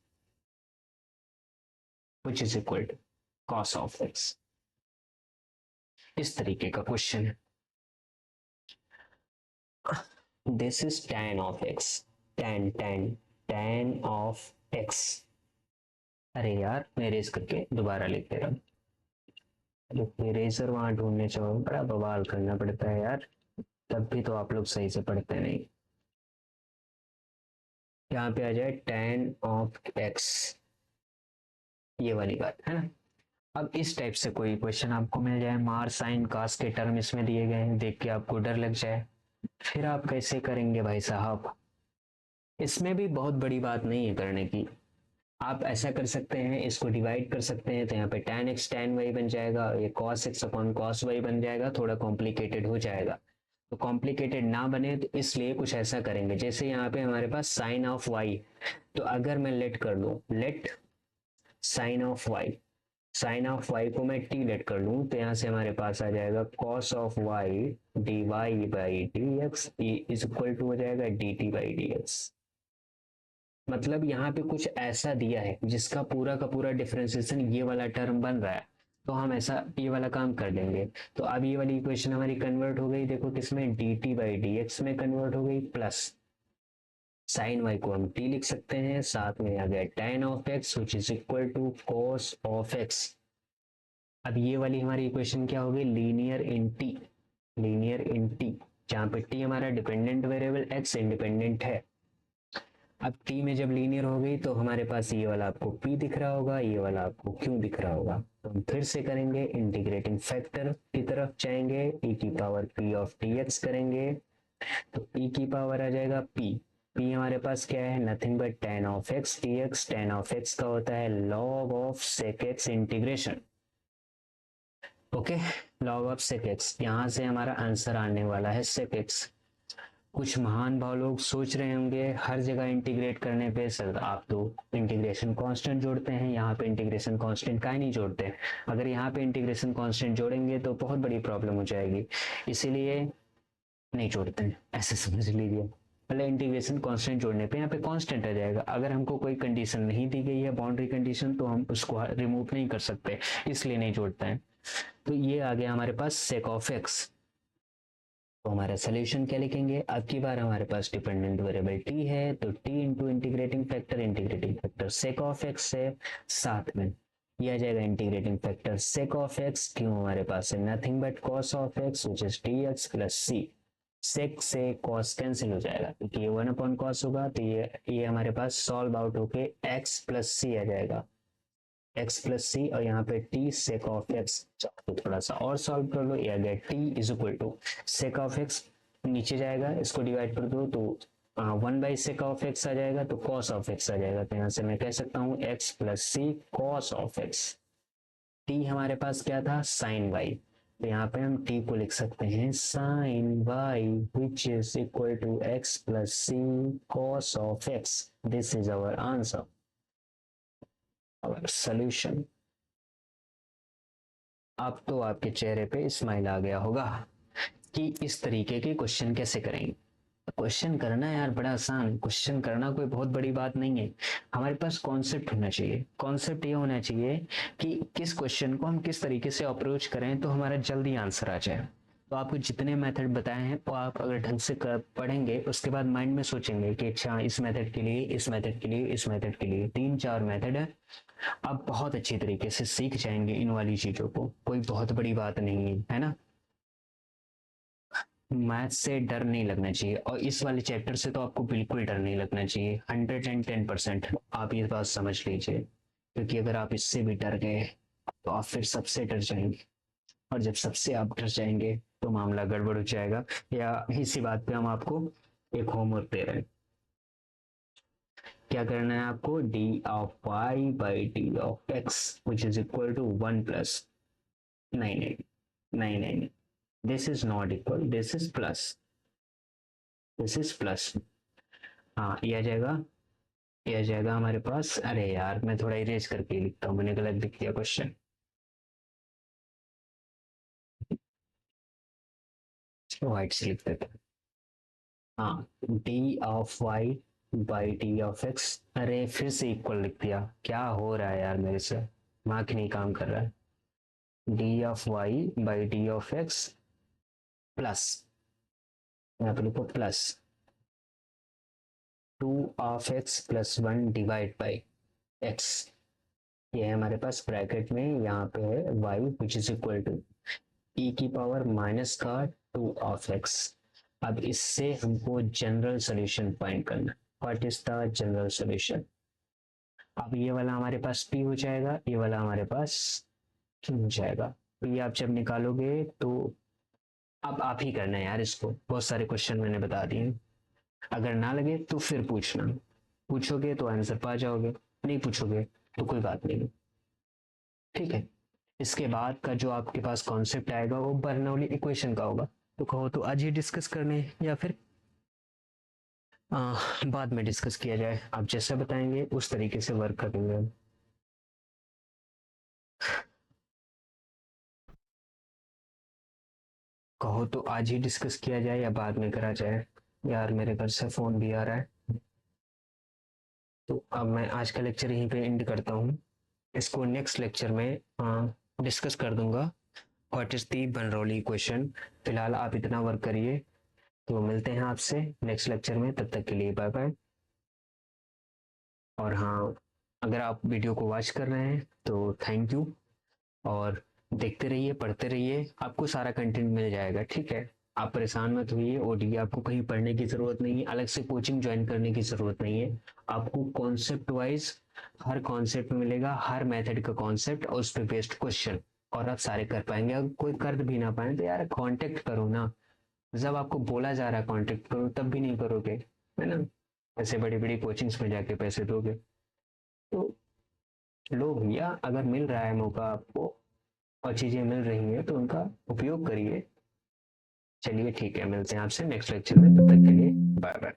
which is equal to cos of x। इस तरीके का क्वेश्चन है। This is tan of x, tan of x। अरे यार मैं इरेज करके दोबारा लिख दे रहा हूँ, इरेजर वहां ढूंढने चाहो, बड़ा बवाल करना पड़ता है यार, तब भी तो आप लोग सही से पढ़ते नहीं। यहाँ पे आ जाए tan ऑफ x, ये वाली बात है ना। अब इस टाइप से कोई क्वेश्चन आपको मिल जाए, मार साइन कास के टर्म इसमें दिए गए हैं, देख के आपको डर लग जाए, फिर आप कैसे करेंगे भाई साहब। इसमें भी बहुत बड़ी बात नहीं है करने की, आप ऐसा कर सकते हैं, इसको डिवाइड कर सकते हैं, तो यहाँ पे tan x tan y बन जाएगा, ये cos x / cos y बन जाएगा, थोड़ा कॉम्प्लिकेटेड हो जाएगा। तो कॉम्प्लिकेटेड ना बने तो इसलिए कुछ ऐसा करेंगे, जैसे यहाँ पे हमारे पास साइन ऑफ y, तो अगर मैं लेट कर लूँ, लेट साइन ऑफ y को मैं t लेट कर लूँ, तो यहाँ से हमारे पास आ जाएगा cos of y dy/dx is equal to हो जाएगा dt/dx। मतलब यहाँ पे कुछ ऐसा दिया है जिसका पूरा का पूरा डिफरेंशिएशन ये वाला टर्म बन रहा है, तो हम ऐसा ये वाला काम कर देंगे। तो अब ये वाली इक्वेशन हमारी कन्वर्ट हो गई, देखो किसमें, dt/dx में कन्वर्ट हो गई, प्लस साइन y को हम t लिख सकते हैं, साथ में आ गया tan of x which is equal to cos of x। अब ये वाली हमारी इक्वेशन क्या होगी, लीनियर इन t, जहाँ पे t हमारा डिपेंडेंट वेरिएबल, x इंडिपेंडेंट है। अब t में जब लीनियर हो गई तो हमारे पास ये वाला आपको p दिख रहा होगा, ये वाला आपको q दिख रहा होगा, तो हम फिर से करेंगे, इंटीग्रेटिंग फैक्टर की तरफ जाएंगे, e की पावर p ऑफ dx करेंगे, तो e की पावर आ जाएगा p हमारे पास क्या है, nothing but tan of x dx। tan of x का होता है log of sec x integration, okay, log of sec x, यहाँ से हमारा आंसर आने वाला है sec x। कुछ महान भाव लोग सोच रहे होंगे हर जगह इंटीग्रेट करने पे सर आप तो इंटीग्रेशन कांस्टेंट जोड़ते हैं, यहाँ पे इंटीग्रेशन कांस्टेंट काहे नहीं जोड़ते। अगर यहाँ पे इंटीग्रेशन कांस्टेंट जोड़ेंगे तो बहुत बड़ी प्रॉब्लम हो जाएगी, इसीलिए नहीं जोड़ते हैं, ऐसे समझ लीजिए। पहले इंटीग्रेशन कांस्टेंट जोड़ने पे यहाँ पे कांस्टेंट आ जाएगा, अगर हमको कोई कंडीशन नहीं दी गई है, बाउंड्री कंडीशन, तो हम उसको रिमूव नहीं कर सकते, इसलिए नहीं जोड़ते हैं। तो ये आ गया हमारे पास सेक ऑफ एक्स। तो हमारा सोल्यूशन क्या लिखेंगे, अब की बार हमारे पास डिपेंडेंट वेरिएबल t है, तो t into integrating factor sec of x है, साथ में ये आ जाएगा integrating factor sec of x, क्यों हमारे पास है nothing but cos of x which is dx plus c। सेक से कॉस कैंसिल हो जाएगा क्योंकि ये 1/cos होगा, तो ये हमारे पास सॉल्व आउट होके x प्लस c आ जाएगा, x प्लस सी, और यहाँ पे t सेक ऑफ x, तो थोड़ा सा और सॉल्व कर लो, ये आ गया t is equal to sec of x, नीचे जाएगा, इसको डिवाइड कर दो तो 1 बाई सेक ऑफ एक्स आ जाएगा तो कॉस ऑफ एक्स आ जाएगा, तो यहाँ से मैं कह सकता हूँ x plus c cos of x. T हमारे पास क्या था, साइन वाई, तो यहाँ पे हम टी को लिख सकते हैं sine y which is equal to x plus c cos of x. This is our answer, our solution. अब तो आपके चेहरे पे स्माइल आ गया होगा कि इस तरीके के क्वेश्चन कैसे करेंगे। क्वेश्चन करना यार बड़ा आसान, क्वेश्चन करना कोई बहुत बड़ी बात नहीं है। हमारे पास कॉन्सेप्ट होना चाहिए, कॉन्सेप्ट ये होना चाहिए कि किस क्वेश्चन को हम किस तरीके से अप्रोच करें तो हमारा जल्दी आंसर आ जाए। तो आपको जितने मेथड बताए हैं वो आप अगर ढंग से पढ़ेंगे उसके बाद माइंड में सोचेंगे कि अच्छा इस मेथड के लिए, इस मेथड के लिए, इस मेथड के लिए, 3-4 मेथड है, आप बहुत अच्छी तरीके से सीख जाएंगे इन वाली चीजों को। कोई बहुत बड़ी बात नहीं है, है ना। मैथ से डर नहीं लगना चाहिए, और इस वाले चैप्टर से तो आपको बिल्कुल डर नहीं लगना चाहिए, 110%। आप ये बात समझ लीजिए, क्योंकि अगर आप इससे भी डर गए तो आप फिर सबसे डर जाएंगे, और जब सबसे आप डर जाएंगे तो मामला गड़बड़ हो जाएगा। या इसी बात पे हम आपको एक होमवर्क दे रहे हैं। क्या करना है आपको, d of y by d of x which is equal to 1 plus 9 this is not equal, this is plus, this is plus. हाँ ये आ जाएगा, ये आ जाएगा हमारे पास। अरे यार मैं थोड़ा इरेज करके लिखता हूँ, मैंने गलत लिख दिया क्वेश्चन। व्हाइट से लिख देते हैं। हाँ d of y by d of x. अरे फिर से इक्वल लिख दिया, क्या हो रहा है यार मेरे से, दिमाग नहीं काम कर रहा है। D of y by d of x plus, यहाँ पे लिखो plus 2 of x plus 1 divide by x. ये है हमारे पास ब्रैकेट में, यहाँ पे है y which is equal to e की पावर माइनस का 2 ऑफ x। अब इससे हमको जनरल सोल्यूशन फाइंड करना, what is the general solution. अब ये वाला हमारे पास p हो जाएगा, ये वाला हमारे पास q हो जाएगा। तो ये आप जब निकालोगे तो अब आप ही करना है यार इसको, बहुत सारे क्वेश्चन मैंने बता दिए। अगर ना लगे तो फिर पूछना, पूछोगे तो आंसर पा जाओगे, नहीं पूछोगे तो कोई बात नहीं, ठीक है। इसके बाद का जो आपके पास कॉन्सेप्ट आएगा वो बर्नौली इक्वेशन का होगा। तो कहो तो आज ही डिस्कस करने या फिर बाद में डिस्कस किया जाए, आप जैसा बताएंगे उस तरीके से वर्क करेंगे हम। कहो तो आज ही डिस्कस किया जाए या बाद में करा जाए। यार मेरे घर से फोन भी आ रहा है, तो अब मैं आज का लेक्चर यहीं पे एंड करता हूँ। इसको नेक्स्ट लेक्चर में डिस्कस कर दूंगा, what is the Bernoulli equation. फिलहाल आप इतना वर्क करिए, तो मिलते हैं आपसे नेक्स्ट लेक्चर में, तब तक के लिए बाय बाय। और हाँ, अगर आप वीडियो को वॉच कर रहे हैं तो थैंक यू, और देखते रहिए, पढ़ते रहिए, आपको सारा कंटेंट मिल जाएगा, ठीक है। आप परेशान मत होइए, ओडी आपको कहीं पढ़ने की जरूरत नहीं है, अलग से कोचिंग ज्वाइन करने की जरूरत नहीं है। आपको कॉन्सेप्ट वाइज हर कॉन्सेप्ट मिलेगा, हर मेथड का कॉन्सेप्ट और उस पर बेस्ड क्वेश्चन, और आप सारे कर पाएंगे। अगर कोई कर भी ना पाए तो यार कांटेक्ट करो ना, जब आपको बोला जा रहा है कांटेक्ट करो तब भी नहीं करोगे, है ना। ऐसे बड़ी बड़ी कोचिंग्स में जाके पैसे दोगे तो लो भैया, अगर मिल रहा है मौका आपको और चीजें मिल रही हैं तो उनका उपयोग करिए। चलिए ठीक है, मिलते हैं आपसे नेक्स्ट लेक्चर में, तब तक के लिए बाय बाय।